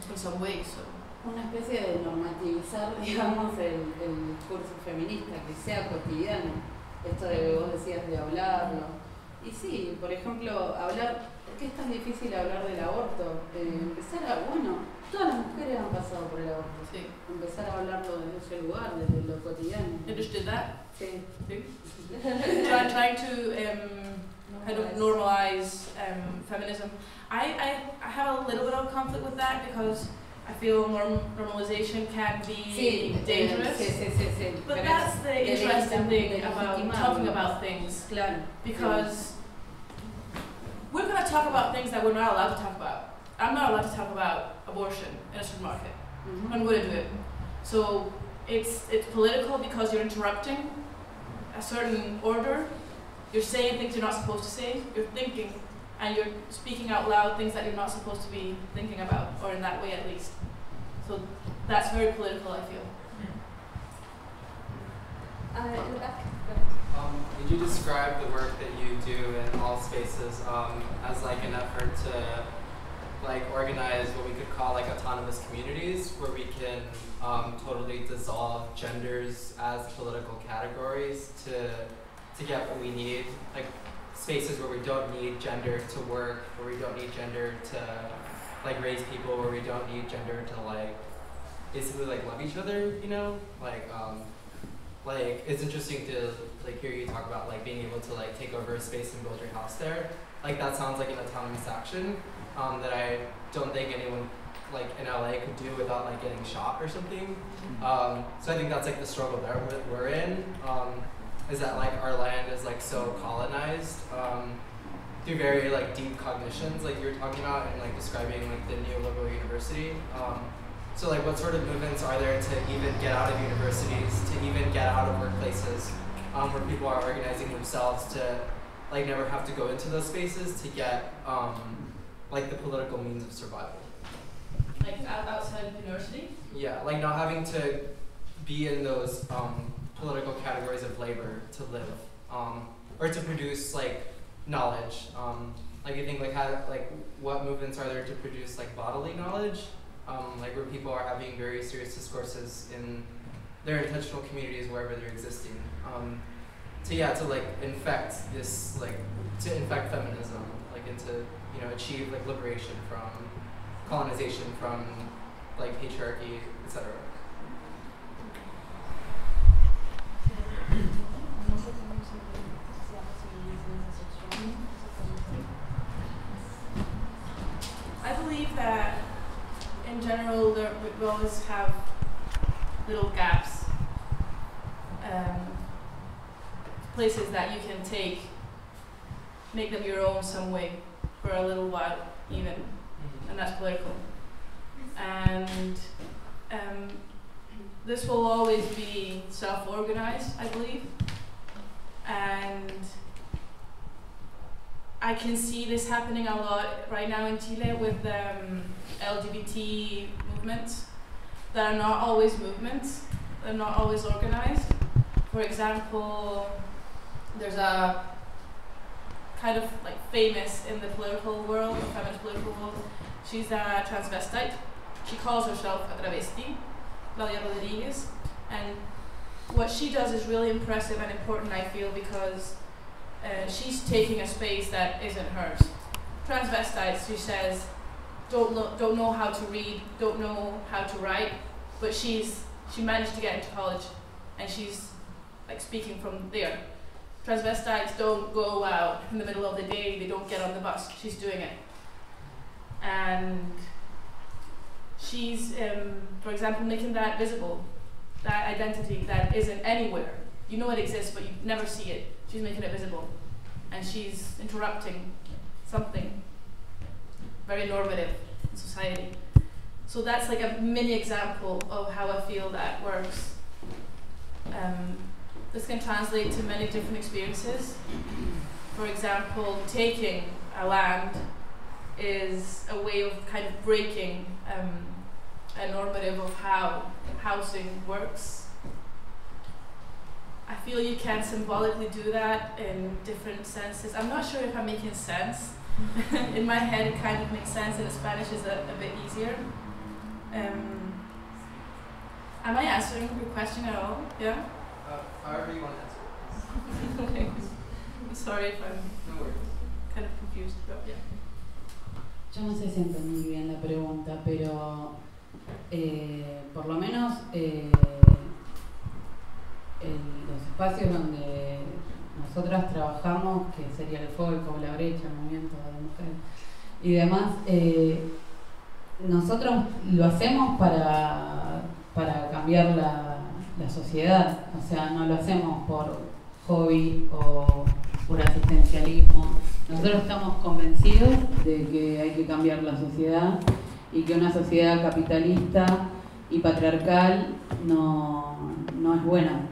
in some way. So. Una especie de normativizar, digamos, el discurso feminista, que sea cotidiano. Esto de que vos decías de hablarlo. Y sí, por ejemplo, hablar, ¿por qué es tan difícil hablar del aborto? Empezar a, bueno, todas las mujeres han pasado por el aborto. Sí. Empezar a hablarlo desde ese lugar, desde lo cotidiano. Understood that? Sí. Trying to kind of normalize feminism. I have a little bit of conflict with that because I feel normalization can be dangerous. But that's the interesting thing about talking about things. Claro. Because we're going to talk about things that we're not allowed to talk about. I'm not allowed to talk about abortion in a supermarket. I'm going to do it. So it's political because you're interrupting a certain order. You're saying things you're not supposed to say. You're thinking and you're speaking out loud things that you're not supposed to be thinking about, or in that way at least. So that's very political, I feel. In the back. Could you describe the work that you do in all spaces as like an effort to like organize what we could call like autonomous communities, where we can totally dissolve genders as political categories to get what we need, like spaces where we don't need gender to work, where we don't need gender to like raise people, where we don't need gender to like basically like love each other, you know? Like it's interesting to like hear you talk about like being able to like take over a space and build your house there. Like that sounds like an autonomous action that I don't think anyone like in LA could do without like getting shot or something. So I think that's like the struggle there we're in. Is that like our land is like so colonized through very like deep cognitions, like you were talking about, and like describing like the neoliberal university. So like what sort of movements are there to even get out of universities, to even get out of workplaces, where people are organizing themselves to like never have to go into those spaces to get like the political means of survival? Like outside of university? Yeah, like not having to be in those political categories of labor to live, or to produce like knowledge. Like you think like how like what movements are there to produce like bodily knowledge, like where people are having very serious discourses in their intentional communities wherever they're existing. To like infect this like to infect feminism, like and to achieve like liberation from colonization, from like patriarchy, etc. I believe that in general we always have little gaps, places that you can take, make them your own some way for a little while even, and that's political. And this will always be self-organized, I believe. And I can see this happening a lot right now in Chile with LGBT movements that are not always movements, they're not always organized. For example, there's a kind of like famous in the political world, the feminist political world. She's a transvestite. She calls herself a travesti, Claudia Rodriguez. And what she does is really impressive and important, I feel, because she's taking a space that isn't hers. Transvestites, she says, don't know how to read, don't know how to write, but she managed to get into college, and she's like speaking from there. Transvestites don't go out in the middle of the day, they don't get on the bus, she's doing it. And she's, for example, making that visible, that identity that isn't anywhere. You know it exists, but you never see it. She's making it visible. And she's interrupting something very normative in society. So that's like a mini example of how I feel that works. This can translate to many different experiences. For example, taking a land is a way of kind of breaking a normative of how housing works. I feel you can symbolically do that in different senses. I'm not sure if I'm making sense. In my head it kind of makes sense, and in Spanish is a bit easier. Am I answering your question at all? Yeah? However you want to answer. Okay. I'm sorry if I'm No worries. kind of confused, but yeah. Yo no sé si entendí bien la pregunta, pero por lo menos en los espacios donde nosotras trabajamos, que sería el FOLCO, la brecha, el movimiento de mujeres y demás, nosotros lo hacemos para cambiar la sociedad, o sea, no lo hacemos por hobby o por asistencialismo. Nosotros estamos convencidos de que hay que cambiar la sociedad y que una sociedad capitalista y patriarcal no es buena.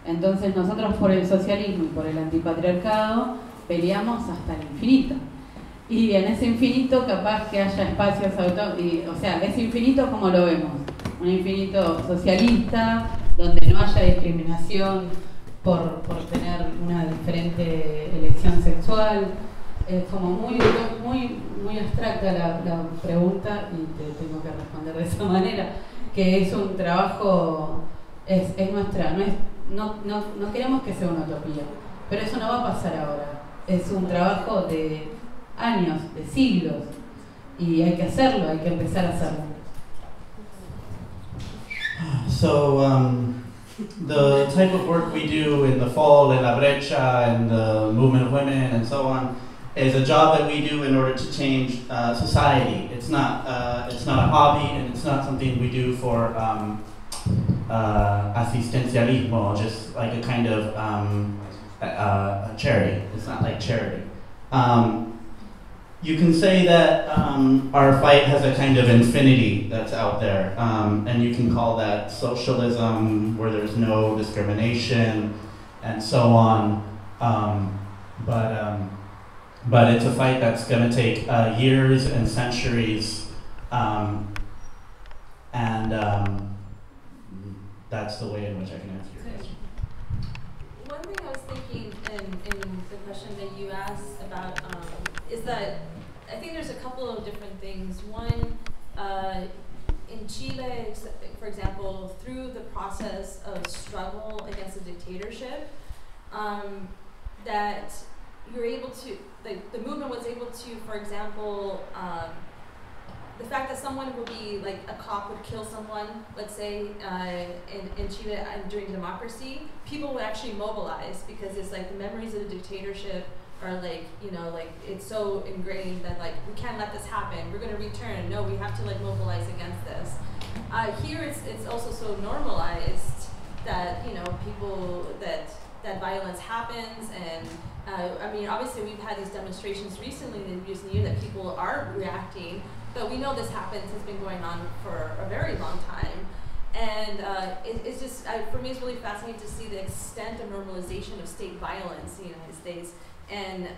Entonces nosotros por el socialismo y por el antipatriarcado peleamos hasta el infinito. Y en ese infinito capaz que haya espacios o sea, ese infinito ¿cómo lo vemos? Un infinito socialista, donde no haya discriminación por tener una diferente elección sexual. Es como muy abstracta la pregunta y te tengo que responder de esa manera, que es un trabajo, es nuestra, no queremos que sea una utopía, pero eso no va a pasar ahora, es un trabajo de años, de siglos, y hay que hacerlo, hay que empezar a hacerlo. So, the type of work we do in the fall, in La Brecha, and the movement of women, and so on, is a job that we do in order to change society. It's not a hobby, and it's not something we do for asistencialismo, just like a kind of a charity. It's not like charity. You can say that our fight has a kind of infinity that's out there, and you can call that socialism, where there's no discrimination, and so on. But it's a fight that's going to take years and centuries, and that's the way in which I can answer your question. One thing I was thinking in the question that you asked about is that I think there's a couple of different things. One, in Chile, for example, through the process of struggle against the dictatorship, that you're able to, the movement was able to, for example, the fact that someone would be, like a cop would kill someone, let's say in Chile during democracy, people would actually mobilize because it's like the memories of the dictatorship are like, like it's so ingrained that like, we can't let this happen, we're gonna return, no, we have to like mobilize against this. Here it's also so normalized that, people, that violence happens, and I mean, obviously we've had these demonstrations recently in the recent year that people are reacting, but we know this happens, has been going on for a very long time. And it's just, for me, it's really fascinating to see the extent of normalization of state violence in the United States. And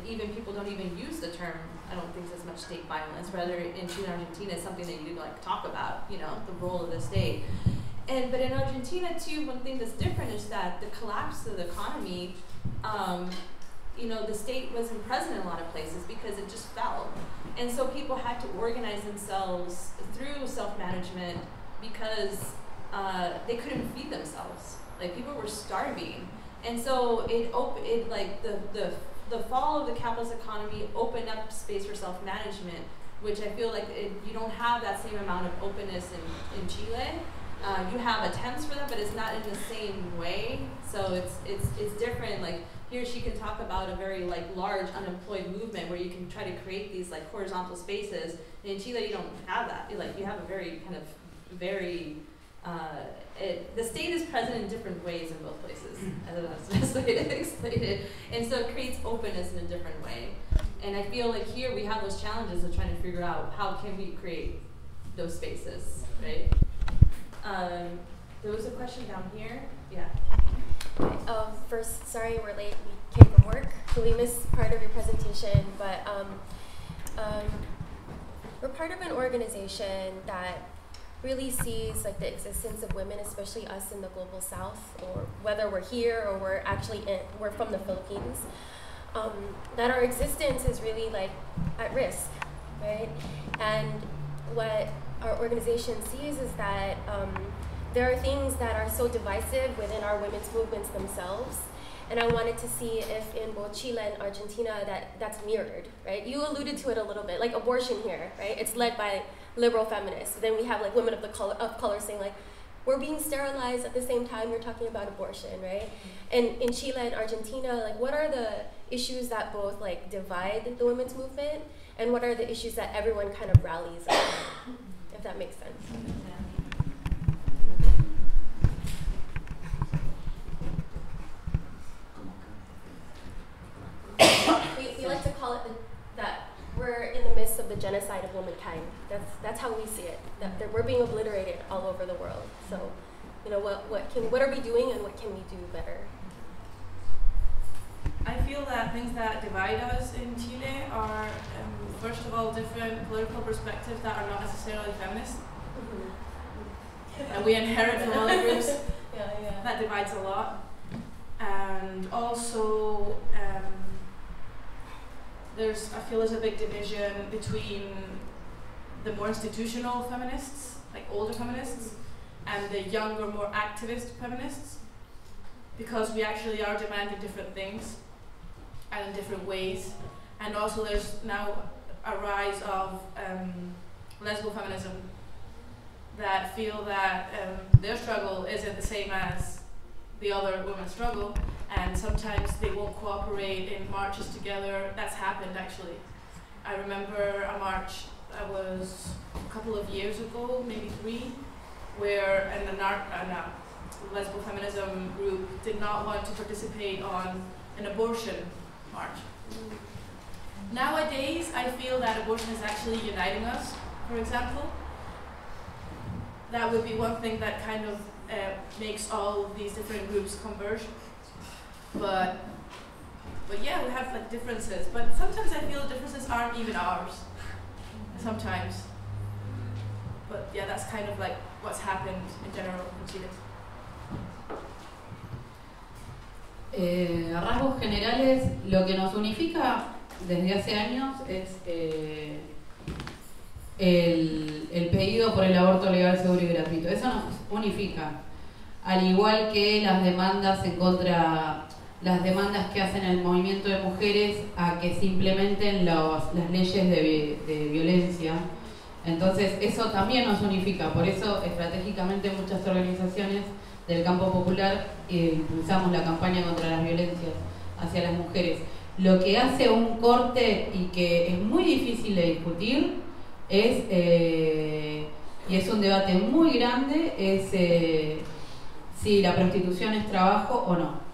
even people don't even use the term, I don't think as much state violence, rather in Chile and Argentina it's something that you like talk about, the role of the state. But in Argentina too, one thing that's different is that the collapse of the economy, the state wasn't present in a lot of places because it just fell. And so people had to organize themselves through self-management because they couldn't feed themselves. Like people were starving. And so the fall of the capitalist economy opened up space for self-management, which I feel like you don't have that same amount of openness in Chile. You have attempts for that, but it's not in the same way. So it's different. Like here, she can talk about a very like large unemployed movement where you can try to create these like horizontal spaces. And in Chile, you don't have that. You have a very kind of very the state is present in different ways in both places. I don't know that's the best way to explain it. And so it creates openness in a different way. And I feel like here we have those challenges of trying to figure out how can we create those spaces, right? There was a question down here. Yeah. First, sorry we're late. We came from work, so we missed part of your presentation. But we're part of an organization that really sees like the existence of women, especially us in the global south, or whether we're here or we're from the Philippines, that our existence is really like at risk, right? And what our organization sees is that there are things that are so divisive within our women's movements themselves. And I wanted to see if in both Chile and Argentina that's mirrored, right? You alluded to it a little bit, like abortion here, right? It's led by liberal feminists. Then we have like women of color saying like, we're being sterilized at the same time you're talking about abortion, right? And in Chile and Argentina, like what are the issues that both like divide the women's movement, and what are the issues that everyone kind of rallies on, if that makes sense? We like to call it that we're in the midst of the genocide of womankind. That's how we see it. That we're being obliterated all over the world. So, you know, what are we doing, and what can we do better? I feel that things that divide us in Chile are, first of all, different political perspectives that are not necessarily feminist. And we inherit from other groups. That divides a lot. And also, I feel there's a big division between the more institutional feminists, like older feminists, and the younger, more activist feminists, because we actually are demanding different things and in different ways. And also there's now a rise of lesbian feminism that feel that their struggle isn't the same as the other women's struggle, and sometimes they won't cooperate in marches together. That's happened actually. I remember a march that was a couple of years ago, maybe 3, where a lesbian feminism group did not want to participate on an abortion march. Nowadays, I feel that abortion is actually uniting us, for example. That would be one thing that kind of makes all of these different groups converge. But yeah, we have like differences. But sometimes I feel differences aren't even ours. Sometimes. But yeah, that's kind of like what's happened in general in Chile. A rasgos generales, lo que nos unifica desde hace años es el pedido por el aborto legal, seguro y gratuito. Eso nos unifica, al igual que las demandas las demandas que hacen el movimiento de mujeres a que se implementen las leyes de violencia. Entonces eso también nos unifica, por eso estratégicamente muchas organizaciones del campo popular impulsamos la campaña contra las violencias hacia las mujeres. Lo que hace un corte y que es muy difícil de discutir y es un debate muy grande, es si la prostitución es trabajo o no.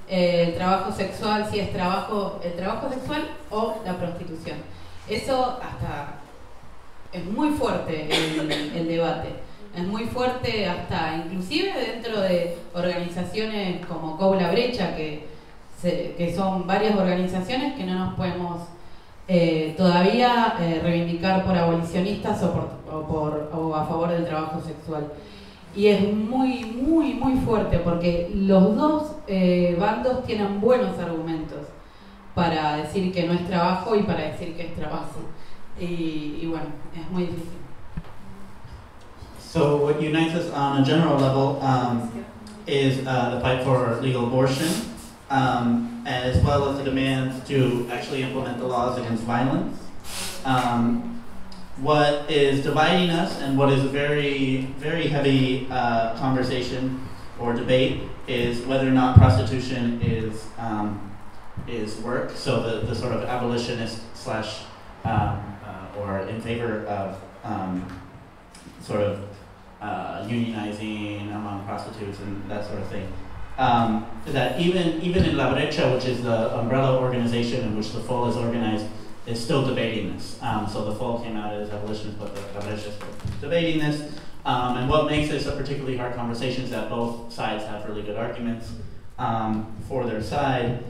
El trabajo sexual, si es el trabajo sexual o la prostitución. Eso hasta es muy fuerte el debate. Es muy fuerte hasta inclusive dentro de organizaciones como Cou La Brecha, que son varias organizaciones que no nos podemos todavía reivindicar por abolicionistas o a favor del trabajo sexual. Y es muy, muy, muy fuerte porque los dos bandos tienen buenos argumentos para decir que no es trabajo y para decir que es trabajo. Y bueno, es muy difícil. So what unites us on a general level is the fight for legal abortion, as well as the demand to actually implement the laws against violence. What is dividing us and what is a very, very heavy conversation or debate is whether or not prostitution is work. So the sort of abolitionist slash or in favor of sort of unionizing among prostitutes and that sort of thing. That even in La Brecha, which is the umbrella organization in which the FOL is organized, is still debating this. So the FOL came out as abolitionists, but the La Brecha is still debating this. And what makes this a particularly hard conversation is that both sides have really good arguments for their side.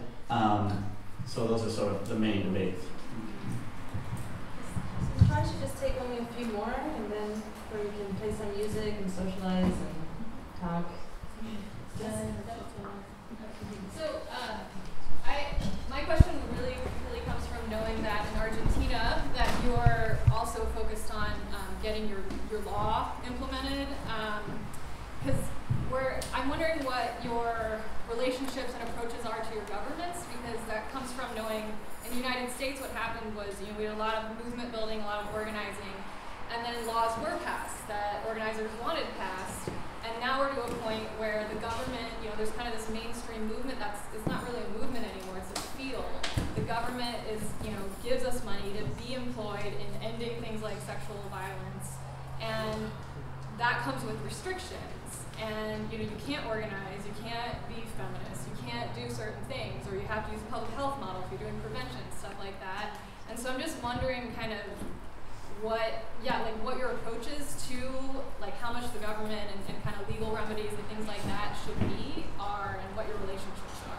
So those are sort of the main debates. So try to just take only a few more, and then where we can play some music and socialize and talk. So, my question really comes from knowing that in Argentina, that you're also focused on getting your law implemented. Because I'm wondering what your relationships and approaches are to your governments, because that comes from knowing in the United States what happened was, we had a lot of movement building, a lot of organizing, and then laws were passed that organizers wanted passed, and now we're to a point where the government, there's kind of this mainstream movement it's not really a movement anymore, it's a field. The government gives us money to be employed in ending things like sexual violence, and that comes with restrictions. And you can't organize, you can't be feminist, you can't do certain things, or you have to use a public health model if you're doing prevention, stuff like that. And so I'm just wondering kind of what your approaches to how much the government and kind of legal remedies and things like that should be are, and what your relationships are.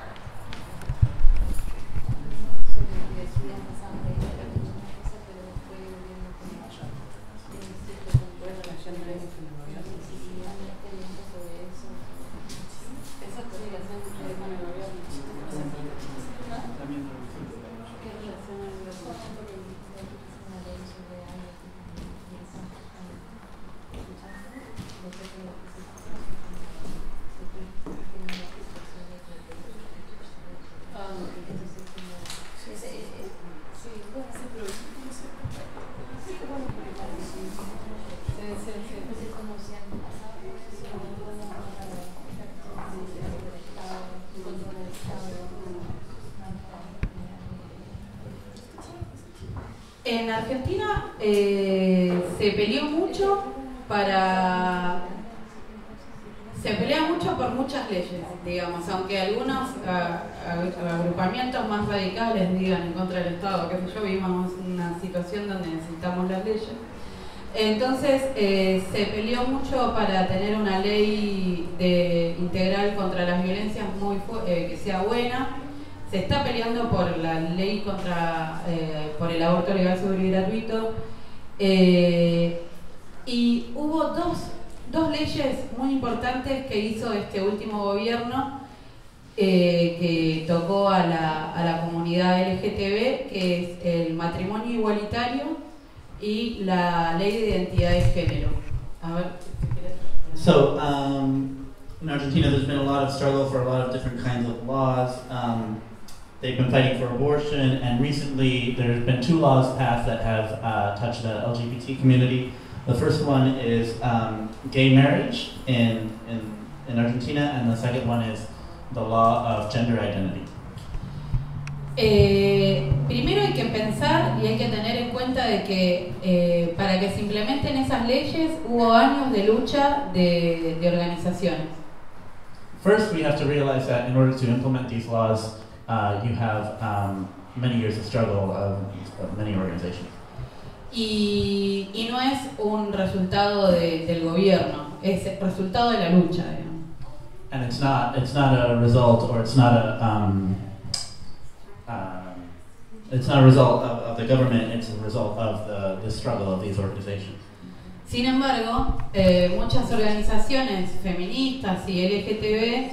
En Argentina se pelea mucho por muchas leyes, digamos, aunque algunos agrupamientos más radicales digan en contra del Estado, qué sé yo, vivimos una situación donde necesitamos las leyes. Entonces se peleó mucho para tener una ley integral contra las violencias que sea buena. Se está peleando por la ley por el aborto legal, seguro y gratuito. Y hubo dos leyes muy importantes que hizo este último gobierno que tocó a la comunidad LGTB, que es el matrimonio igualitario y la ley de identidad de género. A ver, So, in Argentina there's been a lot of struggle for a lot of different kinds of laws. They've been fighting for abortion, and recently there's been 2 laws passed that have touched the LGBT community. The first one is gay marriage in Argentina, and the second one is the law of gender identity. Primero hay que pensar y hay que tener en cuenta de que para que se implementen esas leyes hubo años de lucha de organizaciones. First, we have to realize that in order to implement these laws, you have many years of struggle of many organizations. Y no es un resultado del gobierno, es el resultado de la lucha, digamos. And it's not a result, or it's not a result of the government, it's a result of the struggle of these organizations. Sin embargo, muchas organizaciones feministas y LGTB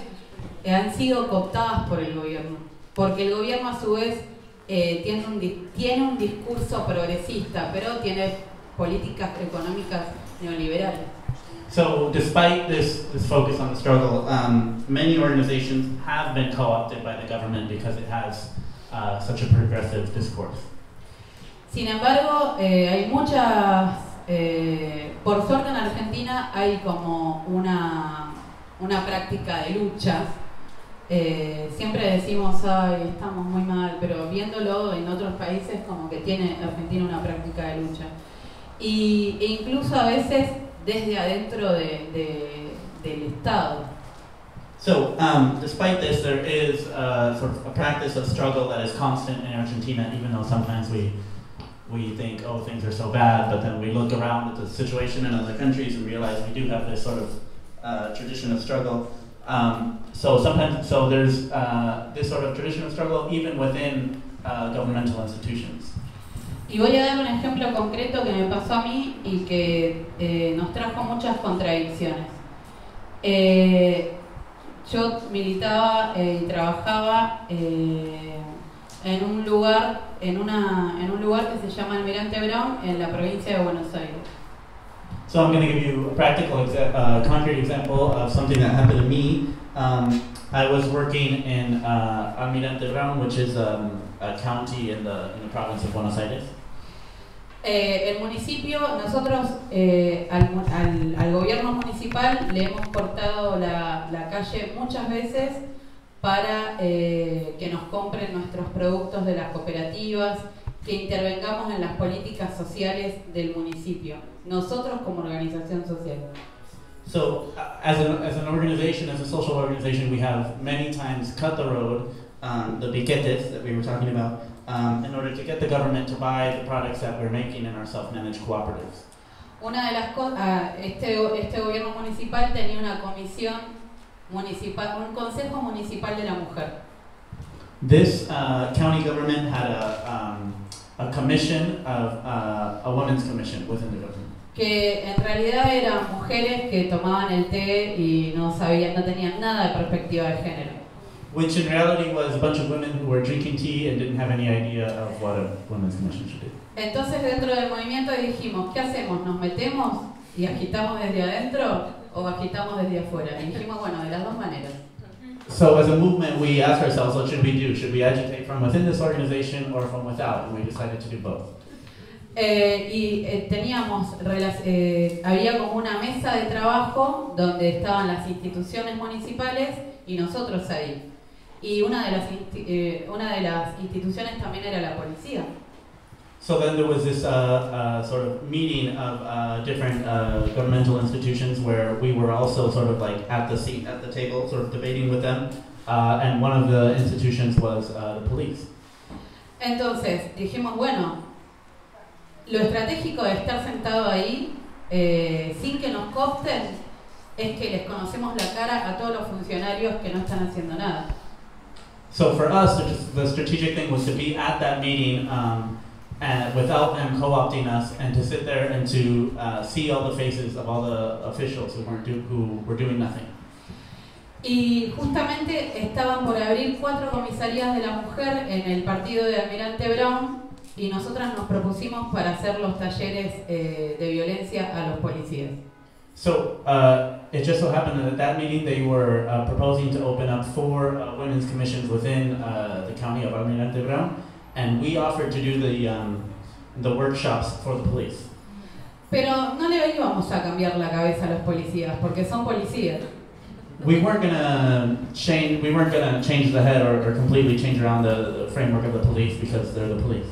han sido cooptadas por el gobierno, porque el gobierno a su vez tiene un discurso progresista, pero tiene políticas económicas neoliberales. So despite this focus on the struggle, many organizations have been co-opted by the government because it has such a progressive discourse. Sin embargo, hay muchas, por suerte en Argentina hay como una práctica de lucha. Siempre decimos, ay, estamos muy mal, pero viéndolo en otros países como que tiene Argentina una práctica de lucha. E incluso a veces desde adentro del Estado. So, despite this, there is sort of a practice of struggle that is constant in Argentina, even though sometimes we think, oh, things are so bad, but then we look around at the situation in other countries and realize we do have this sort of tradition of struggle. So there's this sort of tradition of struggle even within governmental institutions. Y voy a dar un ejemplo concreto que me pasó a mí y que nos trajo muchas contradicciones. Yo militaba y trabajaba en un lugar que se llama Almirante Brown en la provincia de Buenos Aires. So I'm going to give you a practical, concrete example of something that happened to me. I was working in Almirante Brown, which is a county in the province of Buenos Aires. El municipio, nosotros al gobierno municipal le hemos cortado la calle muchas veces para que nos compren nuestros productos de las cooperativas, que intervengamos en las políticas sociales del municipio, nosotros como organización social. So as an organization, as a social organization, we have many times cut the road, the piquetes that we were talking about, in order to get the government to buy the products that we're making in our self-managed cooperatives. Una de las cosas, este gobierno municipal tenía una comisión municipal, un consejo municipal de la mujer. This county government had a commission of a women's commission within the government. Que en realidad eran mujeres que tomaban el té y no tenían nada de perspectiva de género. Which in reality was a bunch of women who were drinking tea and didn't have any idea of what a women's commission should do. Entonces dentro del movimiento dijimos, ¿qué hacemos? ¿Nos metemos y agitamos desde adentro o agitamos desde afuera? Y dijimos, bueno, de las dos maneras. So as a movement, we asked ourselves, what should we do? Should we agitate from within this organization or from without? And we decided to do both. Había como una mesa de trabajo donde estaban las instituciones municipales y nosotros ahí. Y una de las instituciones también era la policía. So then there was this sort of meeting of different governmental institutions where we were also sort of like at the seat, at the table, sort of debating with them. And one of the institutions was the police. Entonces dijimos, bueno, lo estratégico de estar sentado ahí sin que nos coopten es que les conocemos la cara a todos los funcionarios que no están haciendo nada. So for us, the strategic thing was to be at that meeting and without them co-opting us, and to sit there and to see all the faces of all the officials who were doing nothing. Y justamente estaban por abrir 4 comisarías de la mujer en el partido de Almirante Brown. Y nosotras nos propusimos para hacer los talleres de violencia a los policías. So it just so happened that at that meeting they were proposing to open up 4 women's commissions within the county of Almirante Brown, and we offered to do the workshops for the police. Pero no le íbamos a cambiar la cabeza a los policías, porque son policías. We weren't gonna change the head or completely change around the framework of the police because they're the police.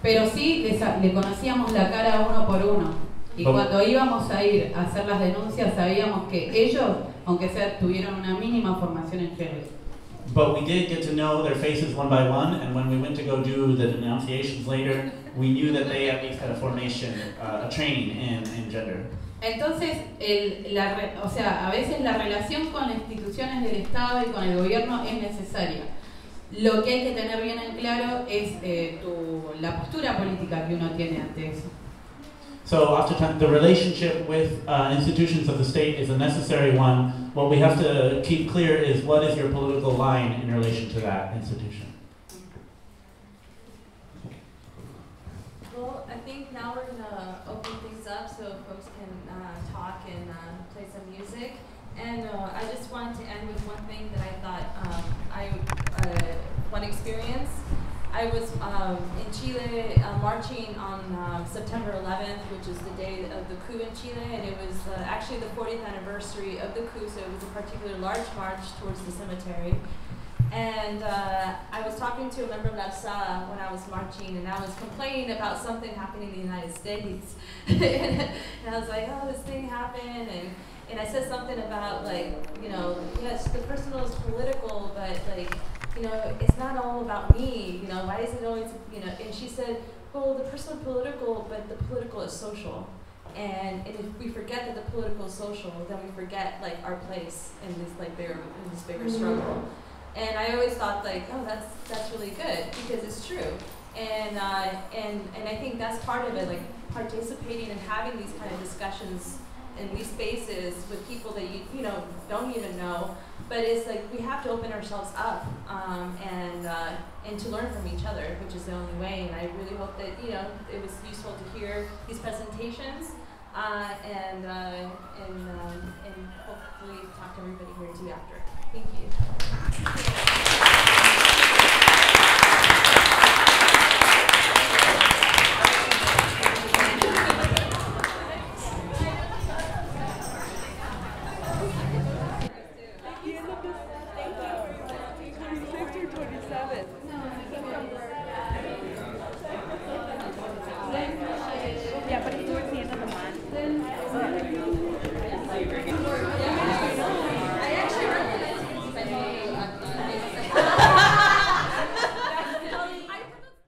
Pero sí le conocíamos la cara uno por uno. Y cuando íbamos a ir a hacer las denuncias sabíamos que ellos, aunque sea, tuvieron una mínima formación en género. But we did get to know their faces one by one, and when we went to go do the denunciations later, we knew that they at least had a formation, a training in gender. Entonces, a veces la relación con las instituciones del Estado y con el gobierno es necesaria. Lo que hay que tener bien en claro es la postura política que uno tiene ante eso. So oftentimes the relationship with institutions of the state is a necessary one. What we have to keep clear is what is your political line in relation to that institution. Well, I think now we're going to open things up so folks can talk and play some music. And I just wanted to end with one thing that I thought one experience. I was in Chile marching on September 11th, which is the day of the coup in Chile, and it was actually the 40th anniversary of the coup, so it was a particularly large march towards the cemetery. And I was talking to a member of Alzada when I was marching, and I was complaining about something happening in the United States. And I was like, oh, this thing happened, and I said something about, like, you know, yes, the personal is political, but, like, you know, it's not all about me, you know, why is it always, you know, and she said, well, the personal political, but the political is social. And if we forget that the political is social, then we forget, like, our place in this, like, bigger struggle. And I always thought, like, oh, that's really good, because it's true. And I think that's part of it, like participating and having these kind of discussions in these spaces with people that you know don't even know. But it's like we have to open ourselves up and to learn from each other, which is the only way. And I really hope that it was useful to hear these presentations and hopefully talk to everybody here too after. Thank you.